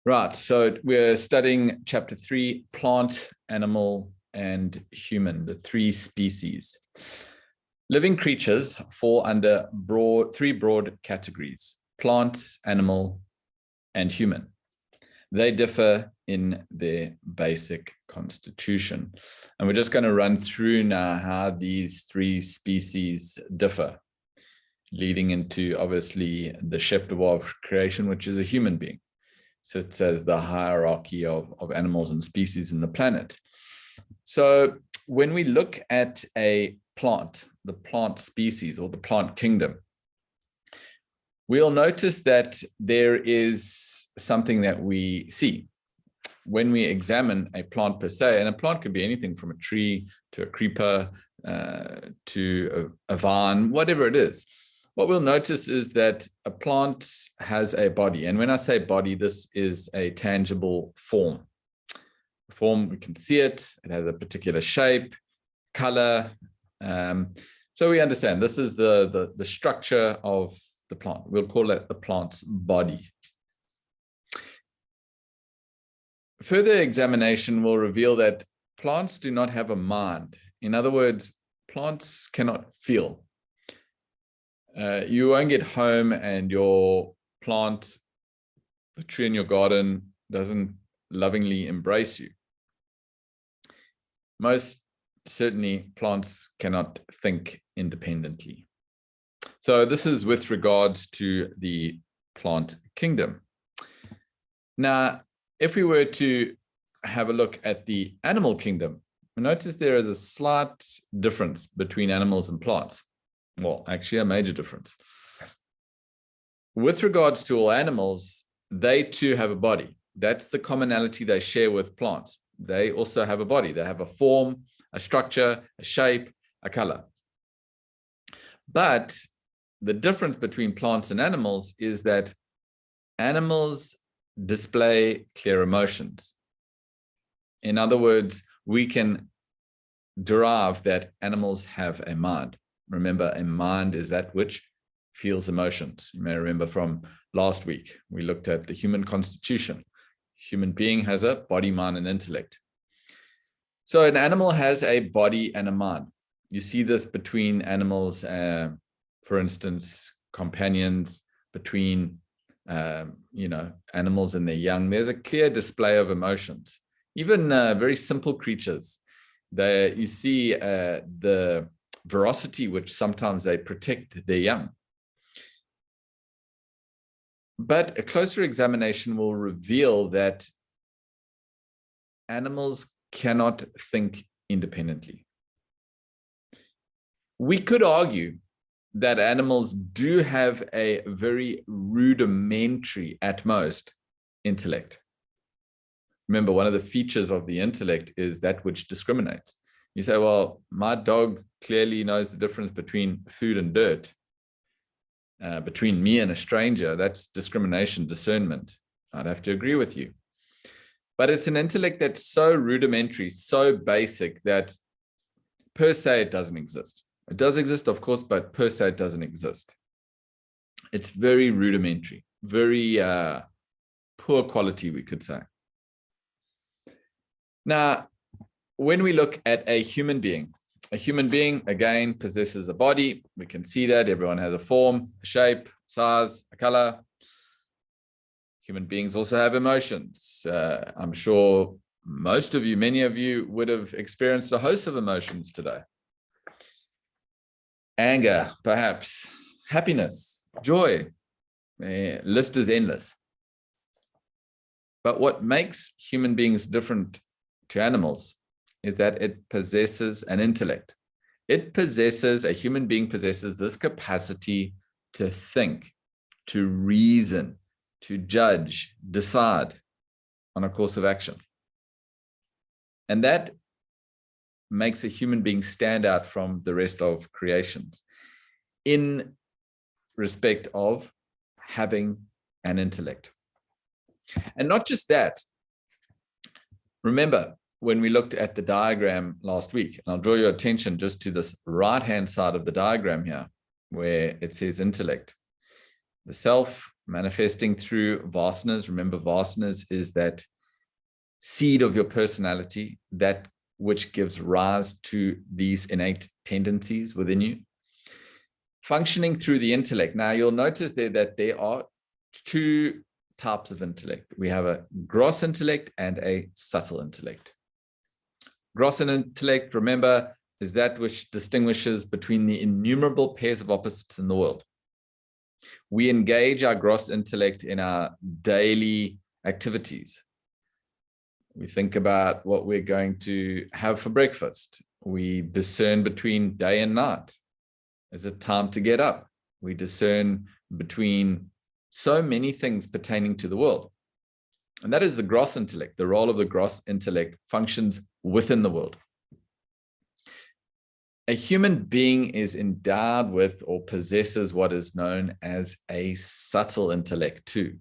Right, so we're studying chapter 3, plant, animal, and human, the three species. Living creatures fall under three broad categories: plant, animal, and human. They differ in their basic constitution. And we're just going to run through now how these three species differ, leading into obviously the chef d'oeuvre of creation, which is a human being. Sits as the hierarchy of animals and species in the planet. So when we look at a plant, the plant species or the plant kingdom, we'll notice that there is something that we see when we examine a plant per se, and a plant could be anything from a tree to a creeper to a vine, whatever it is. What we'll notice is that a plant has a body. And when I say body, this is a tangible form. Form, we can see it. It has a particular shape, color. So we understand this is the structure of the plant. We'll call it the plant's body. Further examination will reveal that plants do not have a mind. In other words, plants cannot feel. You won't get home and your plant, the tree in your garden, doesn't lovingly embrace you. Most certainly, plants cannot think independently. So this is with regards to the plant kingdom. Now, if we were to have a look at the animal kingdom, notice there is a slight difference between animals and plants. Well, actually a major difference. With regards to all animals, they too have a body. That's the commonality they share with plants. They also have a body. They have a form, a structure, a shape, a color. But the difference between plants and animals is that animals display clear emotions. In other words, we can derive that animals have a mind. Remember, a mind is that which feels emotions. You may remember from last week, we looked at the human constitution. Human being has a body, mind, and intellect. So an animal has a body and a mind. You see this between animals, for instance, companions, between animals and their young. There's a clear display of emotions. Even very simple creatures, you see the ferocity which sometimes they protect their young. But a closer examination will reveal that animals cannot think independently. We could argue that animals do have a very rudimentary, at most, intellect. Remember, one of the features of the intellect is that which discriminates. You say, well, my dog clearly knows the difference between food and dirt, between me and a stranger. That's discrimination, discernment. I'd have to agree with you. But it's an intellect that's so rudimentary, so basic that per se it doesn't exist. It does exist, of course, but per se it doesn't exist. It's very rudimentary, very poor quality, we could say. Now, when we look at a human being, again, possesses a body. We can see that everyone has a form, a shape, size, a color. Human beings also have emotions. I'm sure most of you, many of you would have experienced a host of emotions today. Anger, perhaps, happiness, joy. List is endless. But what makes human beings different to animals is that it possesses an intellect. A human being possesses this capacity to think, to reason, to judge, decide on a course of action. And that makes a human being stand out from the rest of creations in respect of having an intellect. And not just that. Remember, when we looked at the diagram last week, and I'll draw your attention just to this right-hand side of the diagram here, where it says intellect. The self, manifesting through vasanas. Remember, vasanas is that seed of your personality, that which gives rise to these innate tendencies within you. Functioning through the intellect. Now, you'll notice there that there are two types of intellect. We have a gross intellect and a subtle intellect. Gross intellect, remember, is that which distinguishes between the innumerable pairs of opposites in the world. We engage our gross intellect in our daily activities. We think about what we're going to have for breakfast. We discern between day and night. Is it time to get up? We discern between so many things pertaining to the world. And that is the gross intellect. The role of the gross intellect functions within the world. A human being is endowed with or possesses what is known as a subtle intellect too.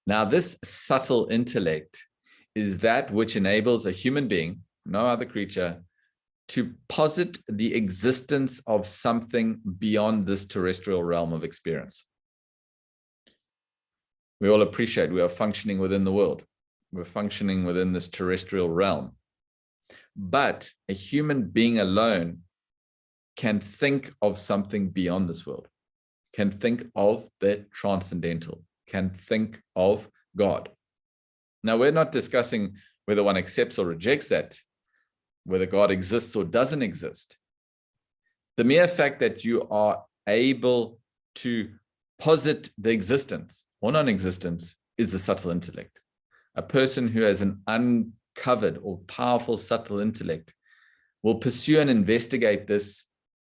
Now, this subtle intellect is that which enables a human being, no other creature, to posit the existence of something beyond this terrestrial realm of experience. We all appreciate we are functioning within the world. We're functioning within this terrestrial realm. But a human being alone can think of something beyond this world, can think of the transcendental, can think of God. Now, we're not discussing whether one accepts or rejects that, whether God exists or doesn't exist. The mere fact that you are able to posit the existence or non-existence is the subtle intellect. A person who has an uncovered or powerful subtle intellect will pursue and investigate this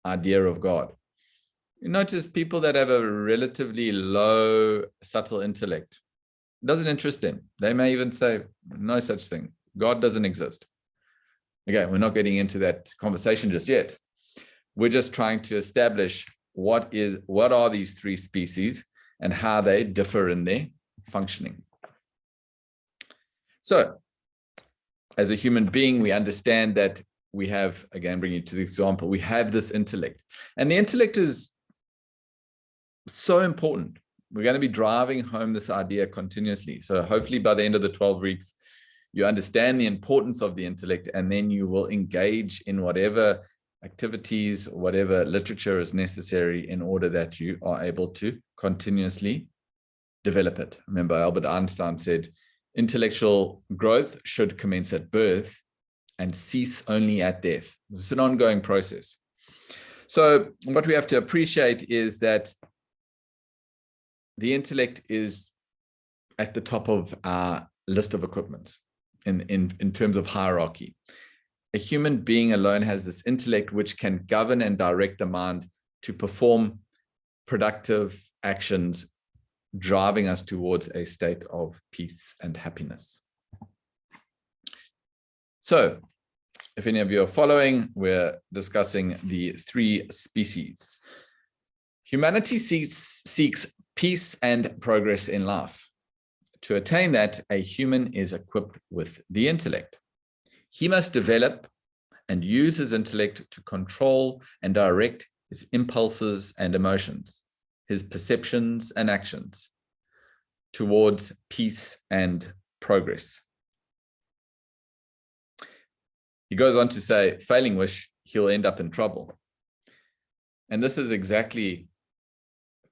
idea of God. You notice people that have a relatively low subtle intellect, it doesn't interest them. They may even say, no such thing. God doesn't exist. Again, we're not getting into that conversation just yet. We're just trying to establish what are these three species and how they differ in their functioning. So, as a human being, we understand that we have, again, bringing you to the example, we have this intellect. And the intellect is so important. We're going to be driving home this idea continuously. So hopefully by the end of the 12 weeks, you understand the importance of the intellect, and then you will engage in whatever activities, whatever literature is necessary in order that you are able to continuously develop it. Remember, Albert Einstein said, intellectual growth should commence at birth and cease only at death. It's an ongoing process. So what we have to appreciate is that the intellect is at the top of our list of equipments in terms of hierarchy. A human being alone has this intellect which can govern and direct the mind to perform productive actions, driving us towards a state of peace and happiness. So, if any of you are following, we're discussing the three species. Humanity seeks peace and progress in life. To attain that, a human is equipped with the intellect. He must develop and use his intellect to control and direct his impulses and emotions, his perceptions and actions towards peace and progress. He goes on to say, failing which, he'll end up in trouble. And this is exactly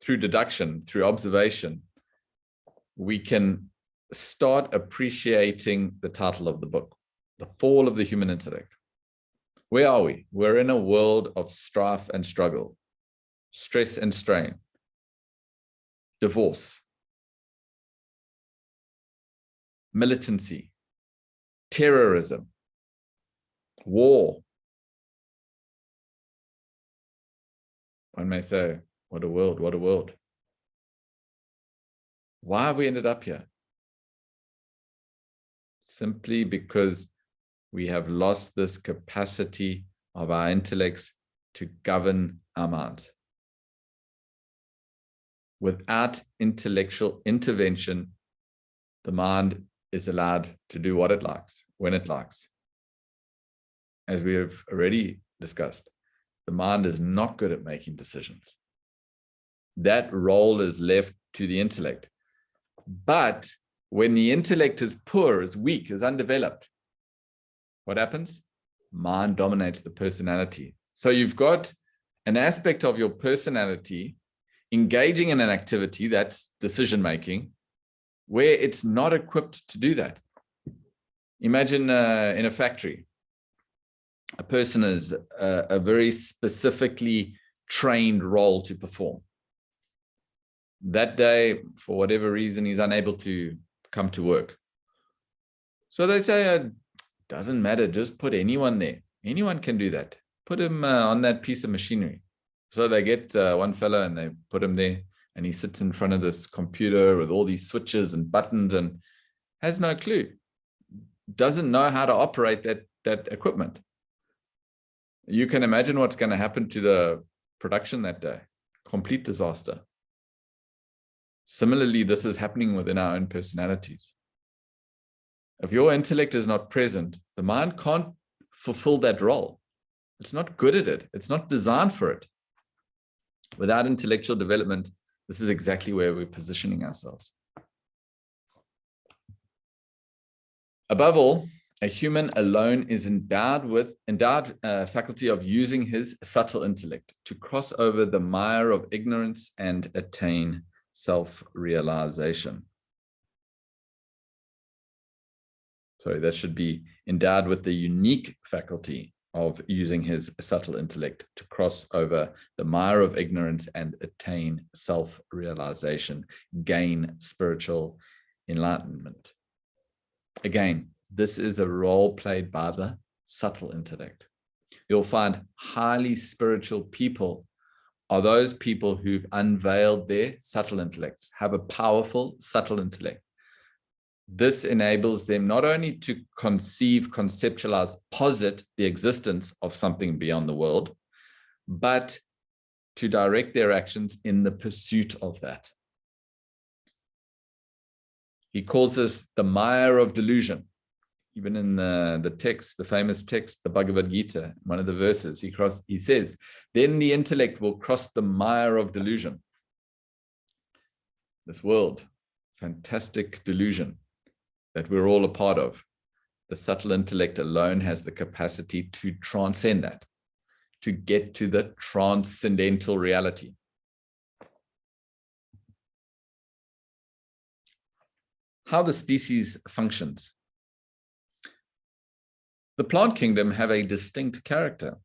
through deduction, through observation, we can start appreciating the title of the book, The Fall of the Human Intellect. Where are we? We're in a world of strife and struggle, stress and strain, divorce, militancy, terrorism, war. One may say, what a world, what a world. Why have we ended up here? Simply because we have lost this capacity of our intellects to govern our minds. Without intellectual intervention, the mind is allowed to do what it likes, when it likes. As we have already discussed, the mind is not good at making decisions. That role is left to the intellect. But when the intellect is poor, is weak, is undeveloped, what happens? Mind dominates the personality. So you've got an aspect of your personality engaging in an activity that's decision-making, where it's not equipped to do that. Imagine in a factory, a person has a very specifically trained role to perform. That day, for whatever reason, he's unable to come to work. So they say, doesn't matter, just put anyone there. Anyone can do that. Put him on that piece of machinery. So they get one fellow and they put him there, and he sits in front of this computer with all these switches and buttons and has no clue. Doesn't know how to operate that equipment. You can imagine what's going to happen to the production that day. Complete disaster. Similarly, this is happening within our own personalities. If your intellect is not present, the mind can't fulfill that role. It's not good at it. It's not designed for it. Without intellectual development, this is exactly where we're positioning ourselves. Above all, a human alone is endowed faculty of using his subtle intellect to cross over the mire of ignorance and attain self-realization. Sorry, that should be endowed with the unique faculty of using his subtle intellect to cross over the mire of ignorance and attain self-realization, gain spiritual enlightenment. Again, this is a role played by the subtle intellect. You'll find highly spiritual people are those people who've unveiled their subtle intellects, have a powerful subtle intellect. This enables them not only to conceive, conceptualize, posit the existence of something beyond the world, but to direct their actions in the pursuit of that. He calls this the mire of delusion. Even in the text, the famous text, the Bhagavad Gita, one of the verses, he says, then the intellect will cross the mire of delusion. This world, fantastic delusion that we're all a part of. The subtle intellect alone has the capacity to transcend that, to get to the transcendental reality. How the species functions. The plant kingdom have a distinct character.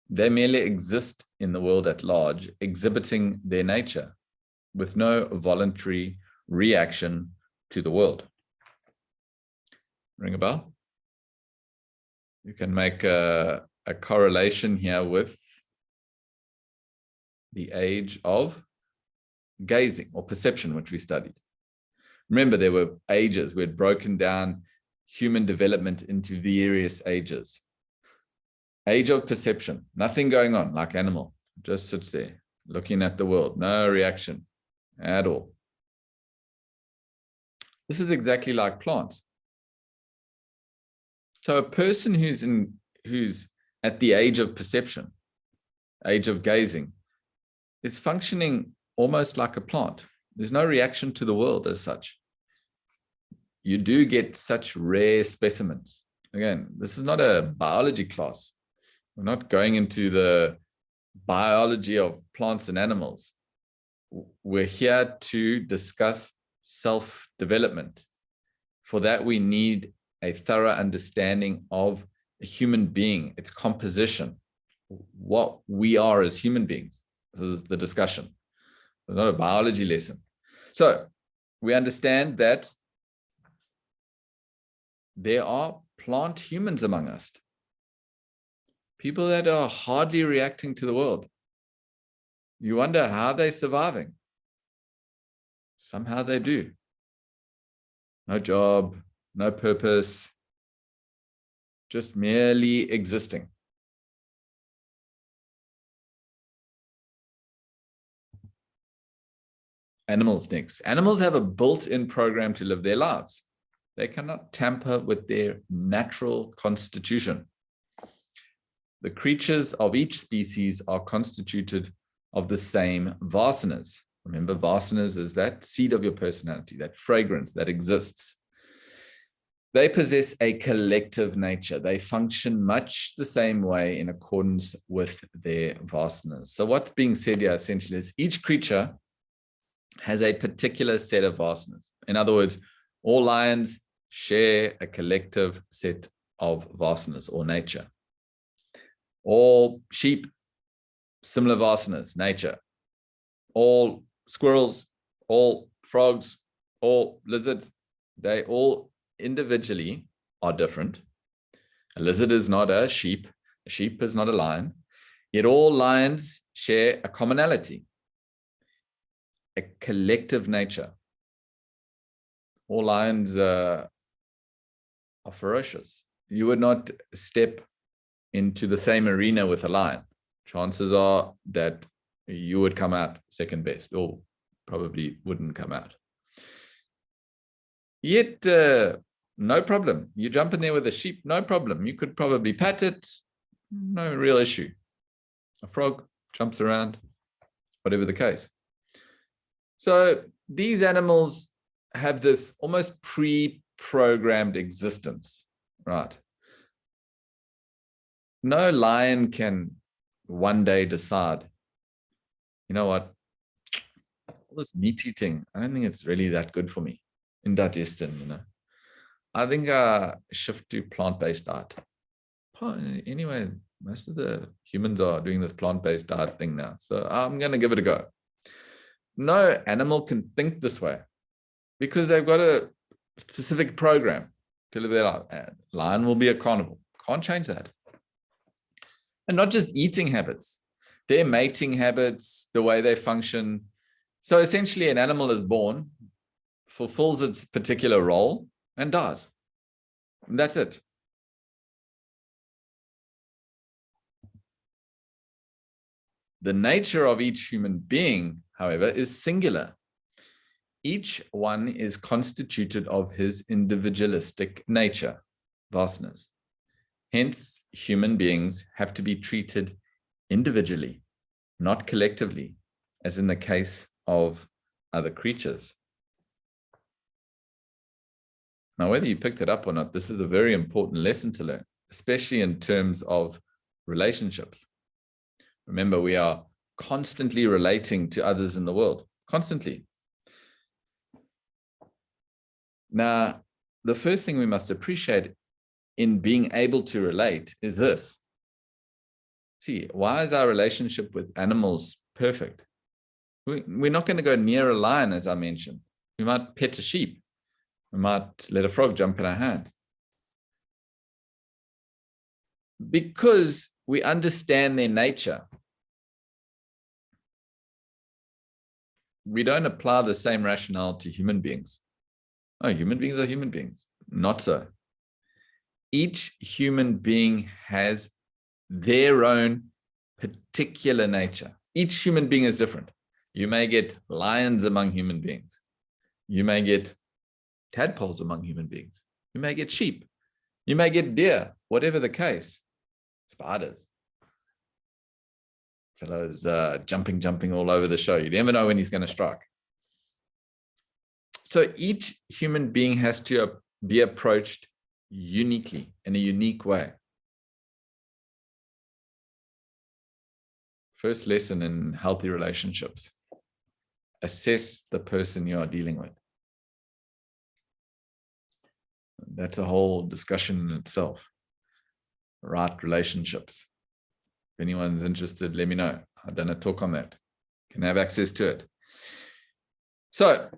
They merely exist in the world at large, exhibiting their nature with no voluntary reaction to the world. Ring a bell? You can make a correlation here with the age of gazing or perception, which we studied. Remember, there were ages. We had broken down human development into various ages. Age of perception, nothing going on, like animal, just sits there looking at the world, no reaction at all. This is exactly like plants. So a person who's at the age of perception, age of gazing, is functioning almost like a plant. There's no reaction to the world as such. You do get such rare specimens. Again, this is not a biology class. We're not going into the biology of plants and animals. We're here to discuss self-development. For that, we need a thorough understanding of a human being, its composition, what we are as human beings. This is the discussion. It's not a biology lesson. So we understand that there are plant humans among us. People that are hardly reacting to the world. You wonder how they're surviving. Somehow they do. No job, no purpose, just merely existing. Animals next. Animals have a built-in program to live their lives. They cannot tamper with their natural constitution. The creatures of each species are constituted of the same vasanas. Remember, vasanas is that seed of your personality, that fragrance that exists. They possess a collective nature. They function much the same way in accordance with their vasanas. So what's being said here essentially is each creature has a particular set of vasanas. In other words, all lions share a collective set of vasanas or nature. All sheep, similar vasanas, nature. All squirrels, all frogs, all lizards, they all individually are different. A lizard is not a sheep is not a lion, yet all lions share a commonality, a collective nature. All lions are ferocious. You would not step into the same arena with a lion. Chances are that you would come out second best, or probably wouldn't come out. Yet, no problem. You jump in there with a sheep, no problem. You could probably pat it, no real issue. A frog jumps around, whatever the case. So these animals have this almost pre-programmed existence, right? No lion can one day decide, you know what, all this meat eating, I don't think it's really that good for me in digestion, you know. I think I shift to plant-based diet. Anyway, most of the humans are doing this plant-based diet thing now, so I'm going to give it a go. No animal can think this way because they've got a specific program to live their life. Lion will be a carnivore. Can't change that. And not just eating habits, their mating habits, the way they function. So essentially, an animal is born, fulfills its particular role, and dies. And that's it. The nature of each human being, however, is singular. Each one is constituted of his individualistic nature, vasanas. Hence, human beings have to be treated individually, not collectively, as in the case of other creatures. Now, whether you picked it up or not, this is a very important lesson to learn, especially in terms of relationships. Remember, we are constantly relating to others in the world, constantly. Now, the first thing we must appreciate in being able to relate is this. See, why is our relationship with animals perfect? We're not going to go near a lion, as I mentioned. We might pet a sheep. We might let a frog jump in our hand. Because we understand their nature. We don't apply the same rationale to human beings. Oh, human beings are human beings. Not so. Each human being has their own particular nature. Each human being is different. You may get lions among human beings. You may get tadpoles among human beings. You may get sheep. You may get deer, whatever the case. Spiders. Fellows jumping all over the show. You never know when he's going to strike. So each human being has to be approached uniquely, in a unique way. First lesson in healthy relationships. Assess the person you are dealing with. That's a whole discussion in itself. Right relationships. If anyone's interested, let me know. I've done a talk on that. You can have access to it. So,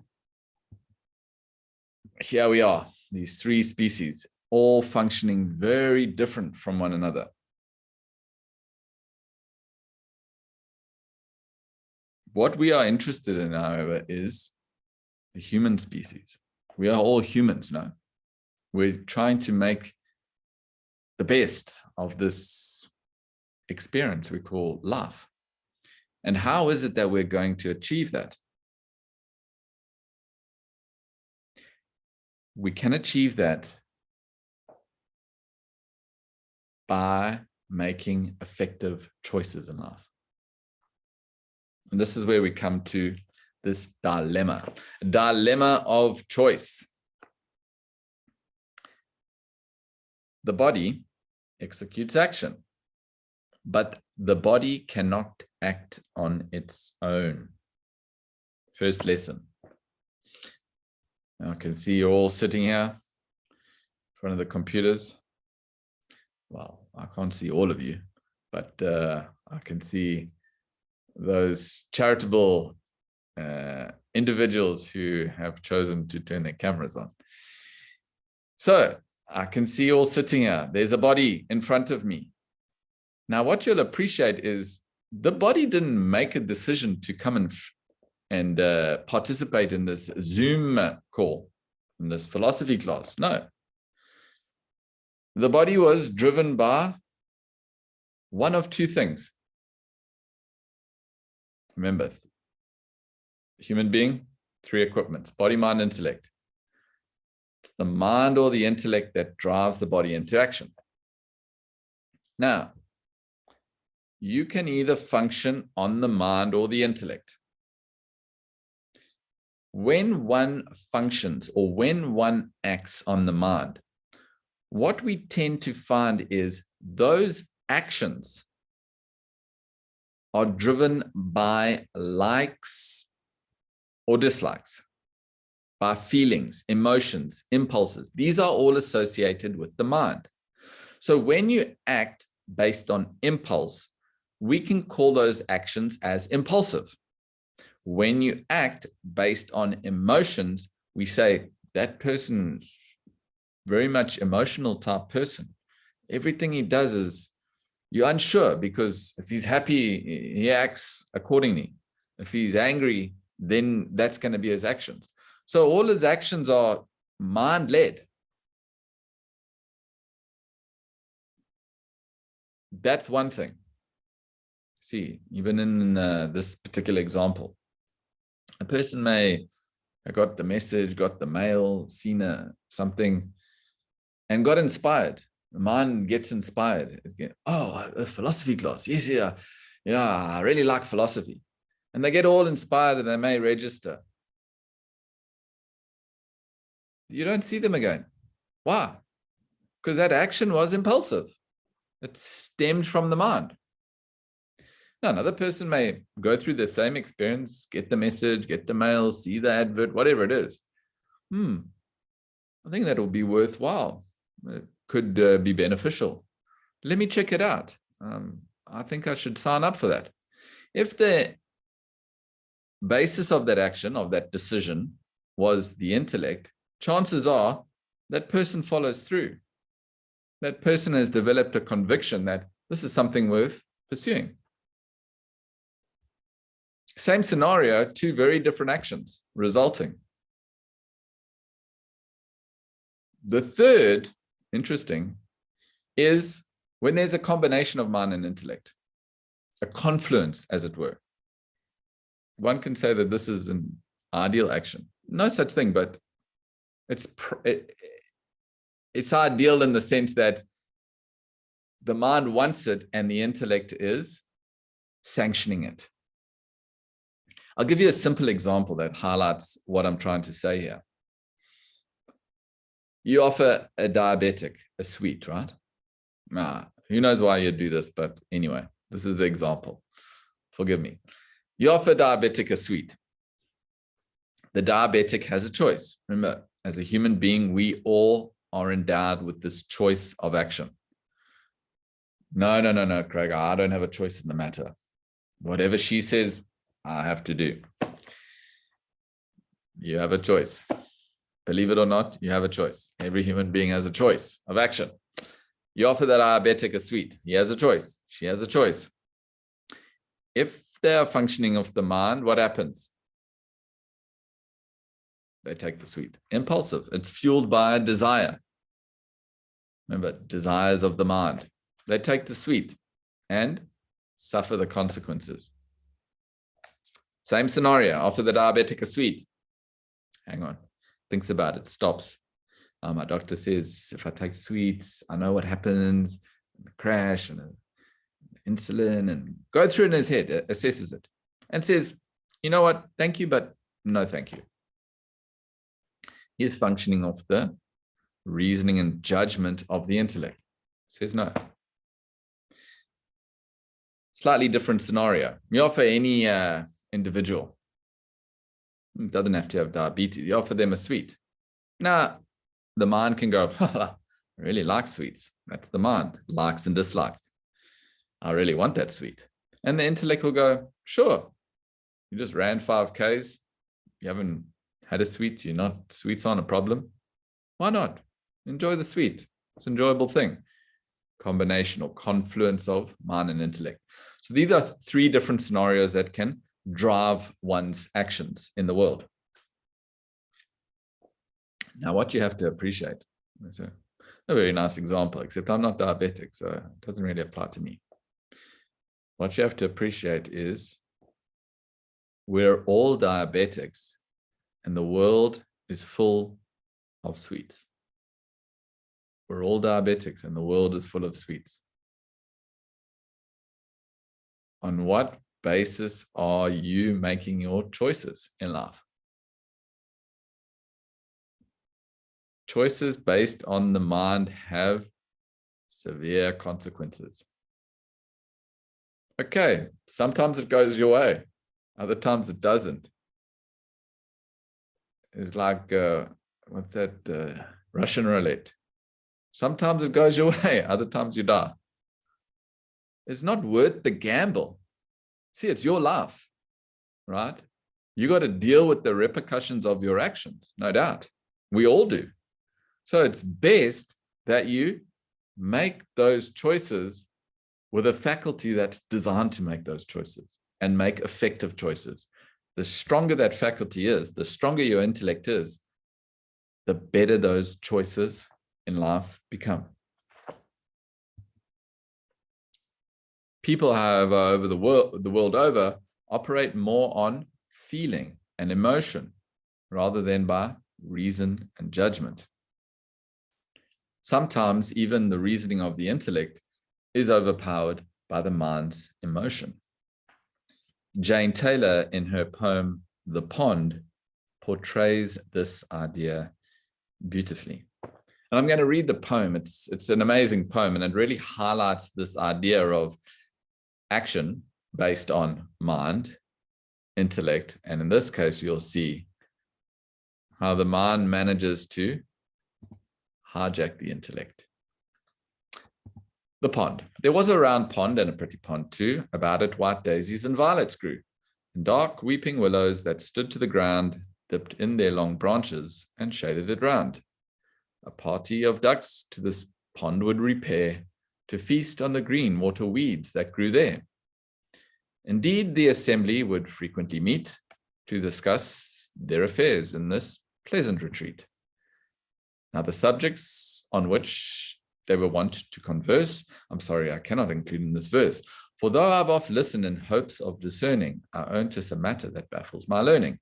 here we are, these three species, all functioning very different from one another. What we are interested in, however, is the human species. We are all humans now. We're trying to make the best of this experience we call life. And how is it that we're going to achieve that? We can achieve that by making effective choices in life. And this is where we come to this dilemma of choice. The body executes action, but the body cannot act on its own. First lesson. Now I can see you're all sitting here in front of the computers. Well, I can't see all of you, but I can see those charitable individuals who have chosen to turn their cameras on. So I can see you all sitting here. There's a body in front of me. Now, what you'll appreciate is the body didn't make a decision to come and participate in this Zoom call, in this philosophy class. No. The body was driven by one of two things. Remember, human being, three equipments: body, mind, intellect. It's the mind or the intellect that drives the body into action. Now, you can either function on the mind or the intellect. When one functions or when one acts on the mind, what we tend to find is those actions are driven by likes or dislikes, by feelings, emotions, impulses. These are all associated with the mind. So when you act based on impulse, we can call those actions as impulsive. When you act based on emotions, we say that person's very much emotional type person. Everything he does is, you're unsure, because if he's happy, he acts accordingly. If he's angry, then that's going to be his actions. So all his actions are mind-led. That's one thing. See, even in this particular example, a person may have got the message, got the mail, seen something, and got inspired. The mind gets inspired. Oh, a philosophy class. Yes, yeah, I really like philosophy. And they get all inspired and they may register. You don't see them again. Why? Because that action was impulsive. It stemmed from the mind. Now, another person may go through the same experience, get the message, get the mail, see the advert, whatever it is. I think that will be worthwhile. It could be beneficial. Let me check it out. I think I should sign up for that. If the basis of that action, of that decision, was the intellect, chances are that person follows through. That person has developed a conviction that this is something worth pursuing. Same scenario, two very different actions resulting. The third, interesting, is when there's a combination of mind and intellect, a confluence, as it were. One can say that this is an ideal action. No such thing, but it's ideal in the sense that the mind wants it and the intellect is sanctioning it. I'll give you a simple example that highlights what I'm trying to say here. You offer a diabetic a sweet, right? Who knows why you do this, but anyway, this is the example. Forgive me. You offer a diabetic a sweet. The diabetic has a choice. Remember, as a human being, we all are endowed with this choice of action. No, Craig, I don't have a choice in the matter. Whatever she says, I have to do. You have a choice. Believe it or not, you have a choice. Every human being has a choice of action. You offer that diabetic a sweet. He has a choice. She has a choice. If they are functioning of the mind, what happens? They take the sweet. Impulsive. It's fueled by a desire. Remember, desires of the mind. They take the sweet and suffer the consequences. Same scenario. Offer the diabetic a sweet. Hang on. Thinks about it. Stops. My doctor says, if I take sweets, I know what happens. Crash and insulin, and go through in his head, assesses it, and says, you know what, thank you, but no thank you. He is functioning off the reasoning and judgment of the intellect. Says no. Slightly different scenario. You offer any individual, doesn't have to have diabetes, you offer them a sweet. Now, the mind can go, I really like sweets. That's the mind, likes and dislikes. I really want that sweet. And the intellect will go, sure, you just ran 5Ks. You haven't had a sweet. You're not, sweets aren't a problem. Why not? Enjoy the sweet. It's an enjoyable thing. Combination or confluence of mind and intellect. So these are three different scenarios that can drive one's actions in the world. Now, what you have to appreciate, it's a very nice example, except I'm not diabetic, so it doesn't really apply to me. What you have to appreciate is we're all diabetics and the world is full of sweets. We're all diabetics and the world is full of sweets. On what basis are you making your choices in life? Choices based on the mind have severe consequences. Okay, sometimes it goes your way, other times it doesn't. It's like, what's that, Russian roulette. Sometimes it goes your way, other times you die. It's not worth the gamble. See, it's your life, right? You got to deal with the repercussions of your actions, no doubt. We all do. So it's best that you make those choices with a faculty that's designed to make those choices and make effective choices. The stronger that faculty is, the stronger your intellect is, the better those choices in life become. People, however, over the world over, operate more on feeling and emotion rather than by reason and judgment. Sometimes even the reasoning of the intellect is overpowered by the mind's emotion. Jane Taylor, in her poem, The Pond, portrays this idea beautifully. And I'm going to read the poem. It's an amazing poem, and it really highlights this idea of action based on mind, intellect, and in this case, you'll see how the mind manages to hijack the intellect. The pond. There was a round pond and a pretty pond too. About it white daisies and violets grew, and dark weeping willows that stood to the ground dipped in their long branches and shaded it round. A party of ducks to this pond would repair, to feast on the green water weeds that grew there. Indeed, the assembly would frequently meet to discuss their affairs in this pleasant retreat. Now, the subjects on which they were wont to converse, I'm sorry, I cannot include in this verse, for though I've oft listened in hopes of discerning, I own 'tis a matter that baffles my learning.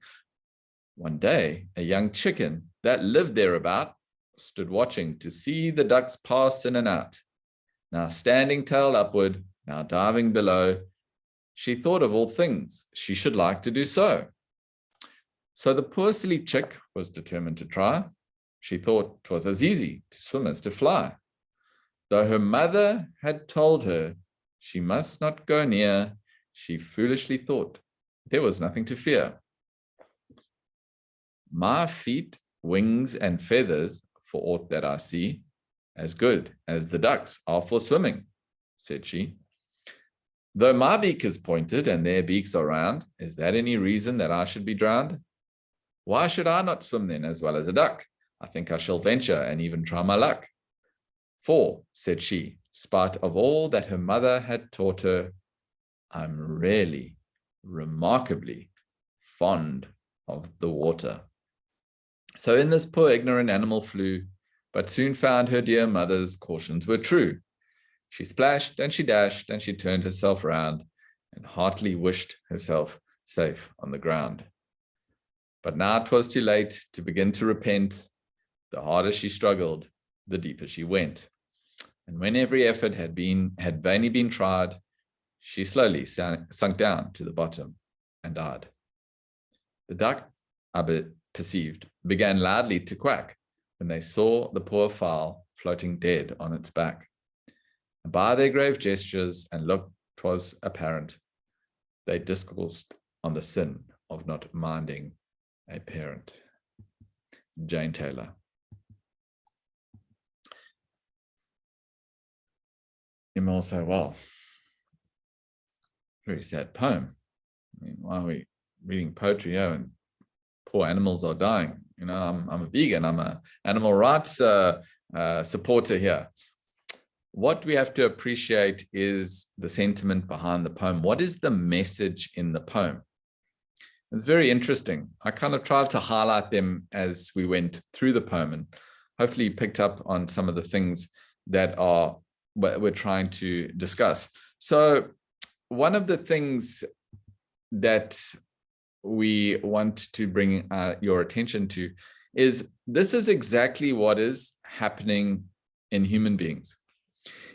One day, a young chicken that lived thereabout stood watching to see the ducks pass in and out. Now standing tail upward, now diving below, she thought of all things she should like to do so. So the poor silly chick was determined to try. She thought 'twas as easy to swim as to fly. Though her mother had told her she must not go near, she foolishly thought there was nothing to fear. My feet, wings, and feathers, for aught that I see, as good as the ducks are for swimming, said she. Though my beak is pointed and their beaks are round, is that any reason that I should be drowned? Why should I not swim then as well as a duck? I think I shall venture and even try my luck. For, said she, spite of all that her mother had taught her, I'm really, remarkably fond of the water. So in this poor ignorant animal flew, but soon found her dear mother's cautions were true. She splashed and she dashed and she turned herself round and heartily wished herself safe on the ground. But now 'twas too late to begin to repent. The harder she struggled, the deeper she went. And when every effort had vainly been tried, she slowly sunk down to the bottom and died. The duck, Abbe perceived, began loudly to quack when they saw the poor fowl floating dead on its back. And by their grave gestures and look, 'twas apparent they discoursed on the sin of not minding a parent. Jane Taylor. You may also, well, very sad poem. I mean, why are we reading poetry here and poor animals are dying? You know, I'm a vegan, I'm an animal rights supporter here. What we have to appreciate is the sentiment behind the poem. What is the message in the poem? It's very interesting. I kind of tried to highlight them as we went through the poem, and hopefully you picked up on some of the things that we're trying to discuss. So one of the things that we want to bring your attention to is this is exactly what is happening in human beings.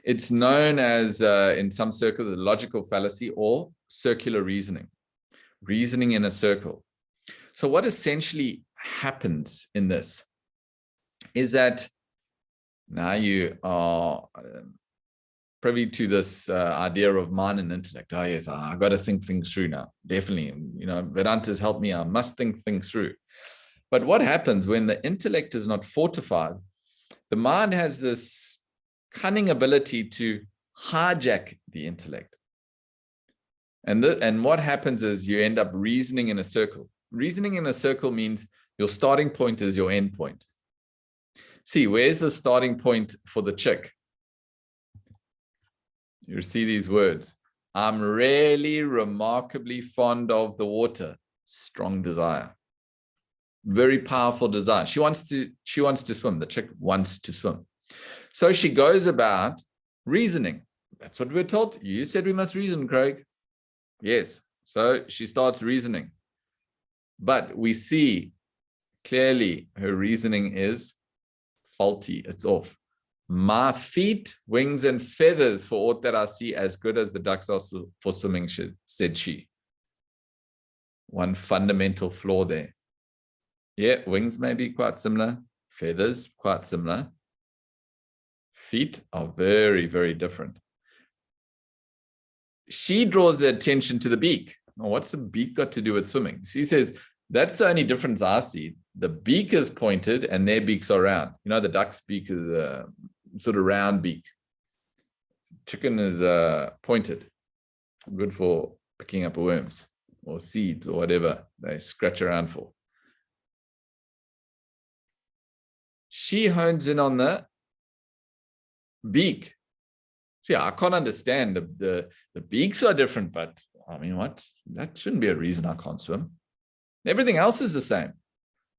It's known as, in some circles, a logical fallacy or circular reasoning. Reasoning in a circle. So what essentially happens in this is that now you are privy to this idea of mind and intellect. Oh yes, I've got to think things through now. Definitely, you know, Vedanta's helped me. I must think things through. But what happens when the intellect is not fortified? The mind has this cunning ability to hijack the intellect. And what happens is you end up reasoning in a circle. Reasoning in a circle means your starting point is your end point. See, where's the starting point for the chick? You see these words. I'm really remarkably fond of the water. Strong desire. Very powerful desire. She wants to swim. The chick wants to swim. So she goes about reasoning. That's what we're told. You said we must reason, Craig. Yes. So she starts reasoning. But we see clearly her reasoning is faulty. It's off. My feet, wings, and feathers, for aught that I see, as good as the ducks are for swimming, said she. One fundamental flaw there. Yeah, wings may be quite similar. Feathers, quite similar. Feet are very, very different. She draws the attention to the beak. Now, what's the beak got to do with swimming? She says, that's the only difference I see. The beak is pointed and their beaks are round. You know, the duck's beak is a sort of round beak. Chicken is pointed. Good for picking up worms or seeds or whatever they scratch around for. She hones in on the beak. See, I can't understand the beaks are different, but I mean, what? That shouldn't be a reason I can't swim. Everything else is the same.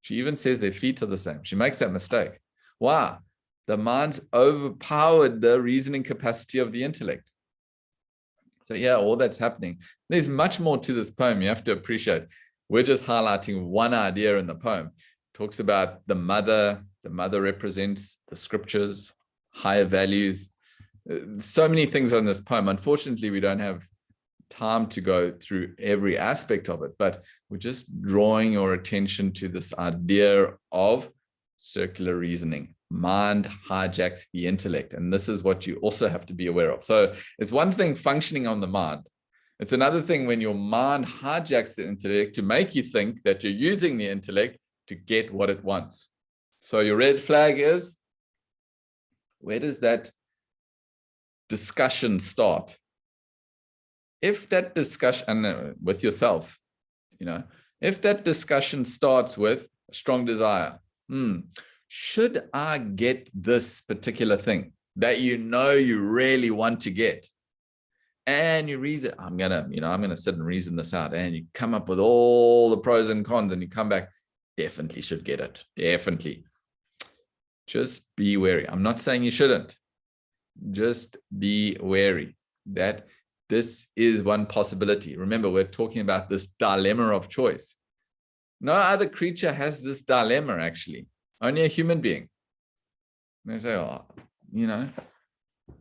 She even says their feet are the same. She makes that mistake. Why? The mind's overpowered the reasoning capacity of the intellect. So yeah, all that's happening. There's much more to this poem you have to appreciate. We're just highlighting one idea in the poem. It talks about the mother. The mother represents the scriptures, higher values. So many things on this poem. Unfortunately, we don't have time to go through every aspect of it, but we're just drawing your attention to this idea of circular reasoning. Mind hijacks the intellect, and this is what you also have to be aware of. So it's one thing functioning on the mind. It's another thing when your mind hijacks the intellect to make you think that you're using the intellect to get what it wants. So your red flag is, where does that discussion start? If that discussion with yourself, you know, if that discussion starts with a strong desire, should I get this particular thing that you know you really want to get? And you reason, I'm gonna sit and reason this out, and you come up with all the pros and cons, and you come back, definitely should get it. Definitely. Just be wary. I'm not saying you shouldn't. Just be wary that this is one possibility. Remember, we're talking about this dilemma of choice. No other creature has this dilemma, actually. Only a human being. And they say, oh, you know,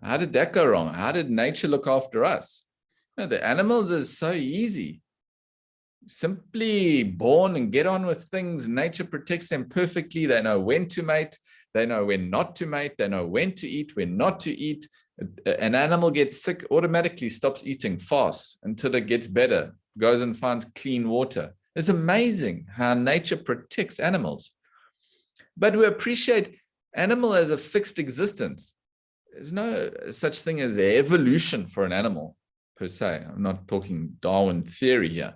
how did that go wrong? How did nature look after us? No, the animals is so easy. simply born and get on with things. Nature protects them perfectly. They know when to mate. They know when not to mate. They know when to eat, when not to eat. An animal gets sick, automatically stops eating, fasts until it gets better, goes and finds clean water. It's amazing how nature protects animals. But we appreciate animal as a fixed existence. There's no such thing as evolution for an animal per se. I'm not talking Darwin theory here.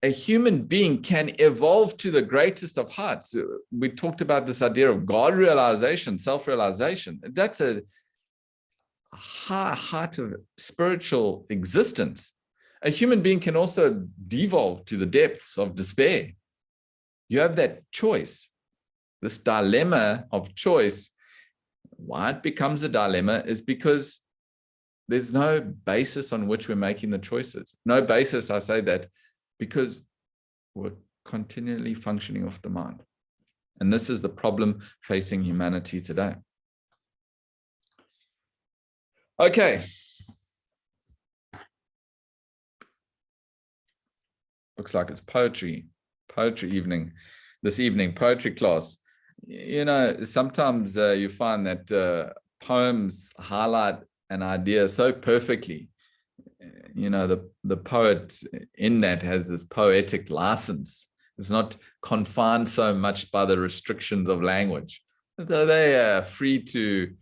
A human being can evolve to the greatest of heights. We talked about this idea of God realization, self-realization. That's a high height of spiritual existence. A human being can also devolve to the depths of despair. You have that choice. This dilemma of choice, why it becomes a dilemma is because there's no basis on which we're making the choices. No basis, I say that, because we're continually functioning off the mind. And this is the problem facing humanity today. Okay. Looks like it's poetry evening. This evening, poetry class. You know, sometimes you find that poems highlight an idea so perfectly. You know, the poet in that has this poetic license. It's not confined so much by the restrictions of language. So they are free to,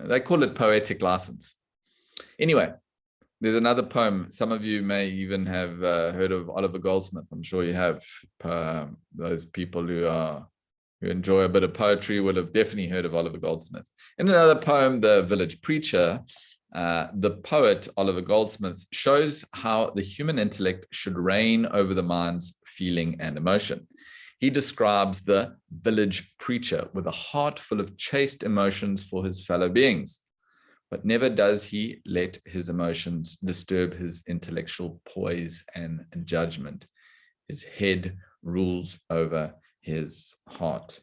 they call it poetic license. Anyway, there's another poem. Some of you may even have heard of Oliver Goldsmith. I'm sure you have. Those people who enjoy a bit of poetry will have definitely heard of Oliver Goldsmith. In another poem, The Village Preacher, the poet Oliver Goldsmith shows how the human intellect should reign over the mind's feeling and emotion. He describes the village preacher with a heart full of chaste emotions for his fellow beings, but never does he let his emotions disturb his intellectual poise and judgment. His head rules over his heart.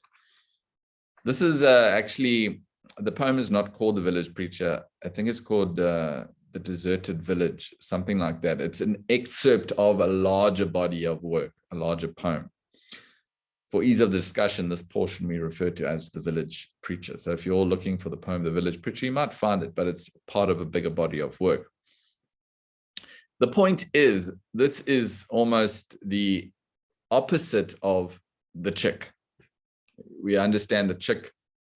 This is actually, the poem is not called The Village Preacher. I think it's called The Deserted Village, something like that. It's an excerpt of a larger body of work, a larger poem. For ease of discussion, this portion we refer to as The Village Preacher. So if you're all looking for the poem The Village Preacher, you might find it, but it's part of a bigger body of work. The point is, this is almost the opposite of the chick. We understand the chick,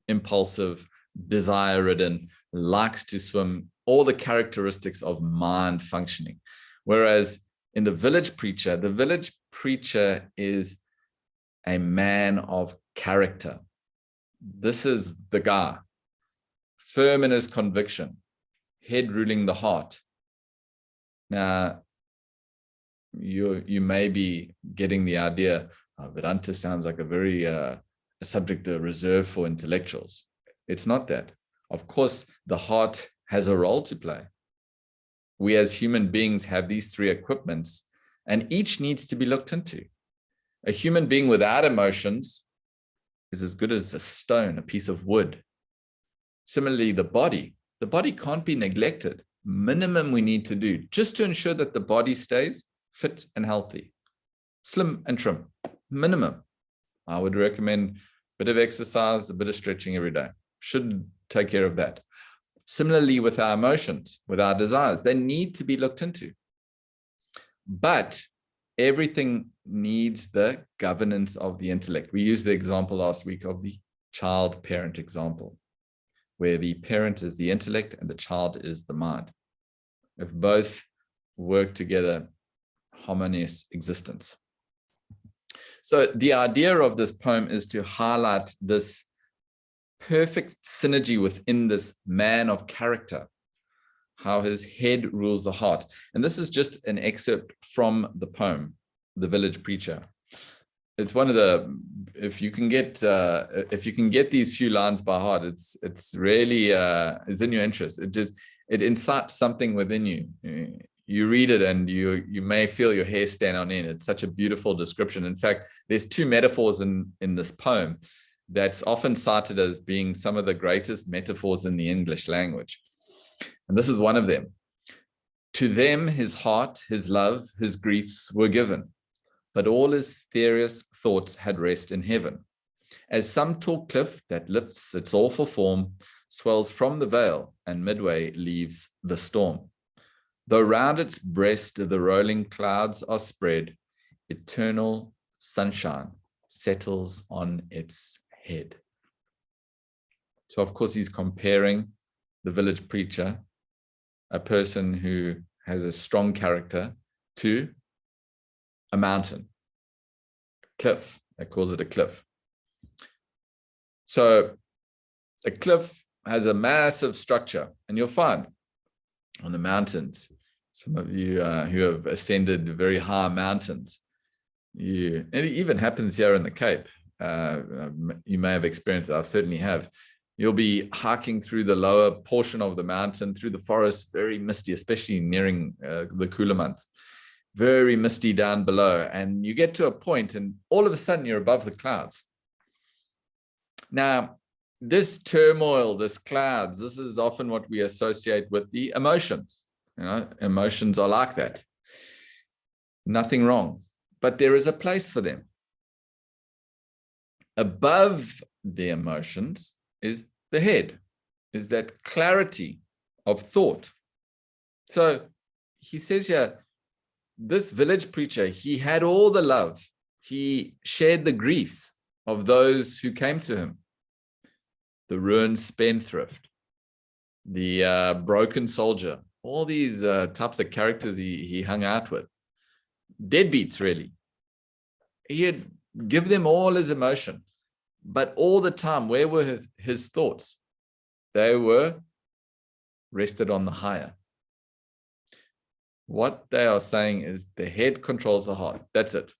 impulsive, desire-ridden, likes to swim, all the characteristics of mind functioning. Whereas in the village preacher is a man of character. This is the guy, firm in his conviction, head ruling the heart. Now, you may be getting the idea, Vedanta sounds like a very a subject reserved for intellectuals. It's not that. Of course, the heart has a role to play. We as human beings have these three equipments, and each needs to be looked into. A human being without emotions is as good as a stone, a piece of wood. Similarly, the body can't be neglected. Minimum we need to do just to ensure that the body stays fit and healthy, slim and trim, minimum. I would recommend a bit of exercise, a bit of stretching every day. Should take care of that. Similarly with our emotions, with our desires, they need to be looked into. But everything needs the governance of the intellect. We used the example last week of the child-parent example, where the parent is the intellect and the child is the mind. If both work together, harmonious existence. So the idea of this poem is to highlight this perfect synergy within this man of character, how his head rules the heart. And this is just an excerpt from the poem, The Village Preacher. It's one of the, if you can get these few lines by heart, it's really it's in your interest. It incites something within you. You read it and you may feel your hair stand on end. It's such a beautiful description. In fact, there's two metaphors in this poem that's often cited as being some of the greatest metaphors in the English language. And this is one of them. To them, his heart, his love, his griefs were given, but all his serious thoughts had rest in heaven. As some tall cliff that lifts its awful form, swells from the vale, and midway leaves the storm. Though round its breast the rolling clouds are spread, eternal sunshine settles on its head. So, of course, he's comparing the village preacher, a person who has a strong character, to a mountain, a cliff. They calls it a cliff. So a cliff has a massive structure, and you'll find on the mountains, some of you who have ascended very high mountains, and it even happens here in the Cape. You may have experienced it. I certainly have. You'll be hiking through the lower portion of the mountain, through the forest, very misty, especially nearing the cooler months. Very misty down below. And you get to a point and all of a sudden you're above the clouds. Now, this turmoil, this clouds, this is often what we associate with the emotions. You know, emotions are like that. Nothing wrong. But there is a place for them. Above the emotions is the head, is that clarity of thought. So he says here, this village preacher, he had all the love. He shared the griefs of those who came to him. The ruined spendthrift, the broken soldier, all these types of characters he hung out with. Deadbeats, really. He'd give them all his emotion. But all the time, where were his thoughts? They were rested on the higher. What they are saying is the head controls the heart. That's it.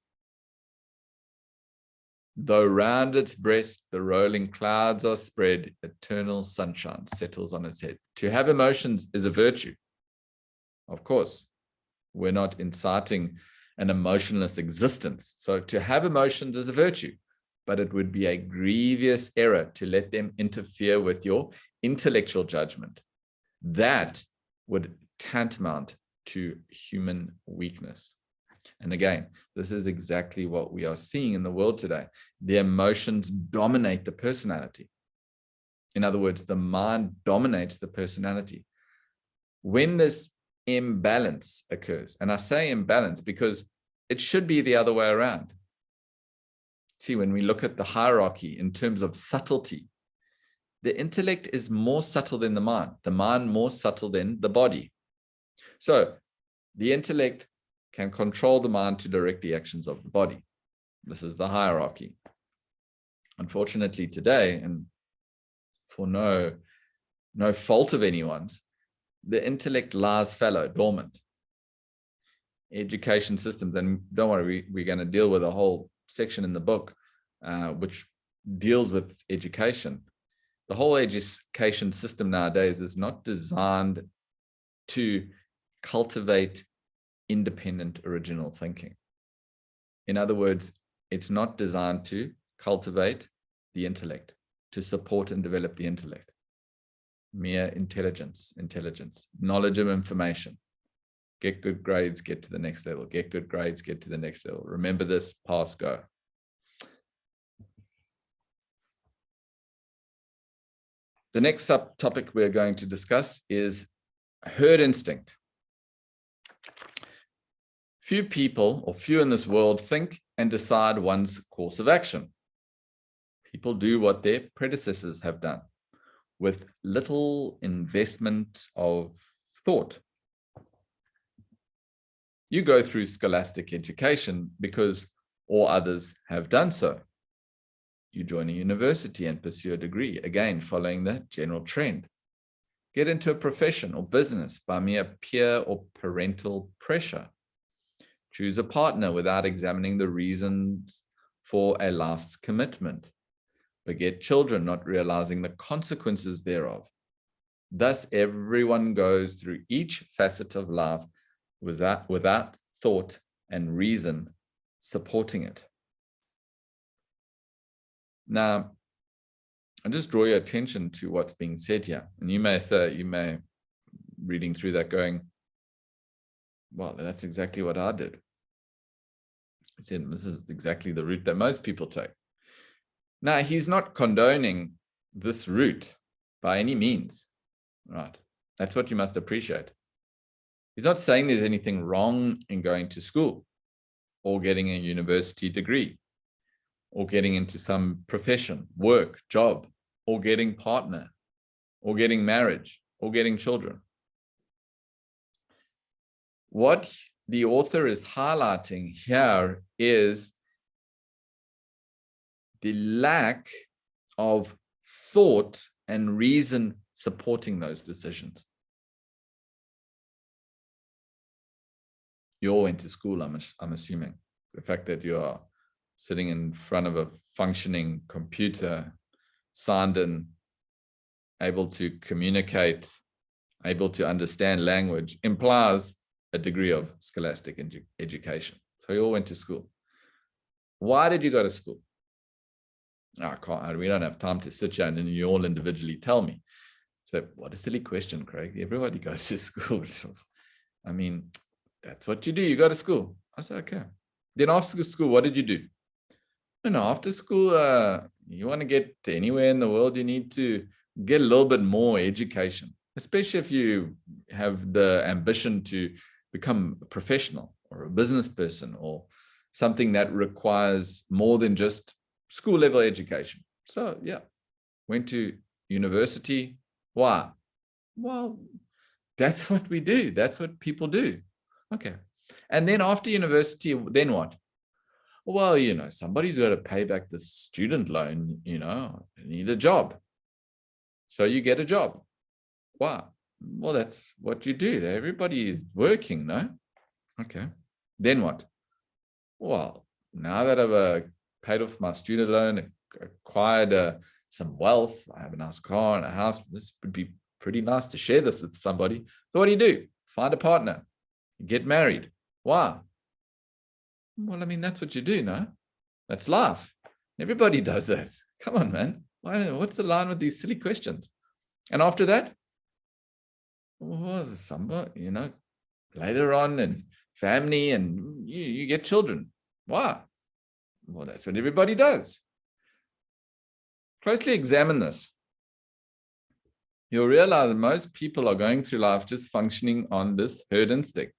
Though round its breast the rolling clouds are spread, eternal sunshine settles on its head. To have emotions is a virtue. Of course, we're not inciting an emotionless existence. So to have emotions is a virtue, but it would be a grievous error to let them interfere with your intellectual judgment. That would tantamount to human weakness. And again, this is exactly what we are seeing in the world today. The emotions dominate the personality. In other words, the mind dominates the personality. When this imbalance occurs, and I say imbalance because it should be the other way around. See, when we look at the hierarchy in terms of subtlety, the intellect is more subtle than the mind more subtle than the body. So the intellect can control the mind to direct the actions of the body. This is the hierarchy. Unfortunately today, and for no fault of anyone's, the intellect lies fallow, dormant. Education systems, and don't worry, we're going to deal with a whole section in the book which deals with education. The whole education system nowadays is not designed to cultivate independent original thinking. In other words, it's not designed to cultivate the intellect, to support and develop the intellect. Mere intelligence, knowledge of information. Get good grades, get to the next level. Get good grades, get to the next level. Remember this, pass, go. The next subtopic we're going to discuss is herd instinct. Few people, or few in this world, think and decide one's course of action. People do what their predecessors have done, with little investment of thought. You go through scholastic education because all others have done so. You join a university and pursue a degree, again, following the general trend. Get into a profession or business by mere peer or parental pressure. Choose a partner without examining the reasons for a life's commitment. Beget children, not realizing the consequences thereof. Thus, everyone goes through each facet of life without thought and reason supporting it. Now, I'll just draw your attention to what's being said here. And you may say, reading through that going, Well, that's exactly what I did. I said, this is exactly the route that most people take. Now, he's not condoning this route by any means, right? That's what you must appreciate. He's not saying there's anything wrong in going to school or getting a university degree or getting into some profession, work, job, or getting partner, or getting marriage, or getting children. What the author is highlighting here is the lack of thought and reason supporting those decisions. You all went to school, I'm assuming. The fact that you're sitting in front of a functioning computer, signed in, able to communicate, able to understand language, implies a degree of scholastic education. So you all went to school. Why did you go to school? We don't have time to sit here and then you all individually tell me. So what a silly question, Craig. Everybody goes to school. I mean, that's what you do. You go to school. I said, okay. Then after school, what did you do? No, after school, you want to get to anywhere in the world, you need to get a little bit more education, especially if you have the ambition to become a professional or a business person or something that requires more than just school level education. So yeah, went to university. Why? Well, that's what we do. That's what people do. Okay. And then after university, then what? Well, somebody's got to pay back the student loan, you need a job. So you get a job. Why? Well, that's what you do. Everybody is working, no? Okay. Then what? Well, now that I've paid off my student loan, acquired some wealth, I have a nice car and a house, this would be pretty nice to share this with somebody. So what do? Find a partner. Get married. Why? Well, I mean, that's what you do, no? That's life. Everybody does that. Come on, man. What's the line with these silly questions? And after that, well, somebody, later on, and family, and you get children. Why? Well, that's what everybody does. Closely examine this. You'll realize that most people are going through life just functioning on this herd instinct,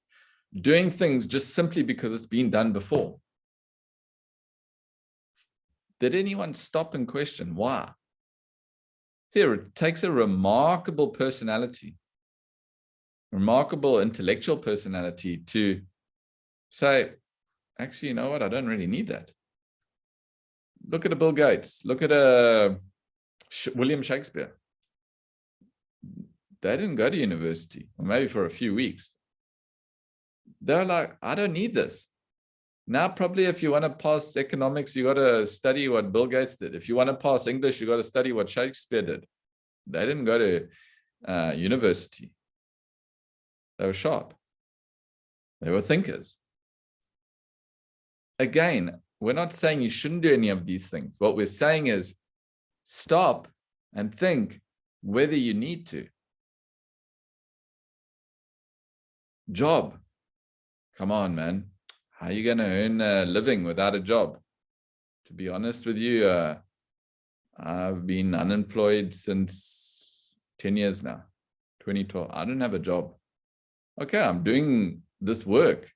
doing things just simply because it's been done before. Did anyone stop and question why? Here, it takes a remarkable personality, remarkable intellectual personality to say, actually, you know what? I don't really need that. Look at a Bill Gates. Look at a William Shakespeare. They didn't go to university, or maybe for a few weeks. They're like, I don't need this. Now, probably if you want to pass economics, you got to study what Bill Gates did. If you want to pass English, you got to study what Shakespeare did. They didn't go to university. They were sharp. They were thinkers. Again, we're not saying you shouldn't do any of these things. What we're saying is stop and think whether you need to. Job. Come on, man. How are you going to earn a living without a job? To be honest with you, I've been unemployed since 10 years now, 2012. I don't have a job. Okay, I'm doing this work.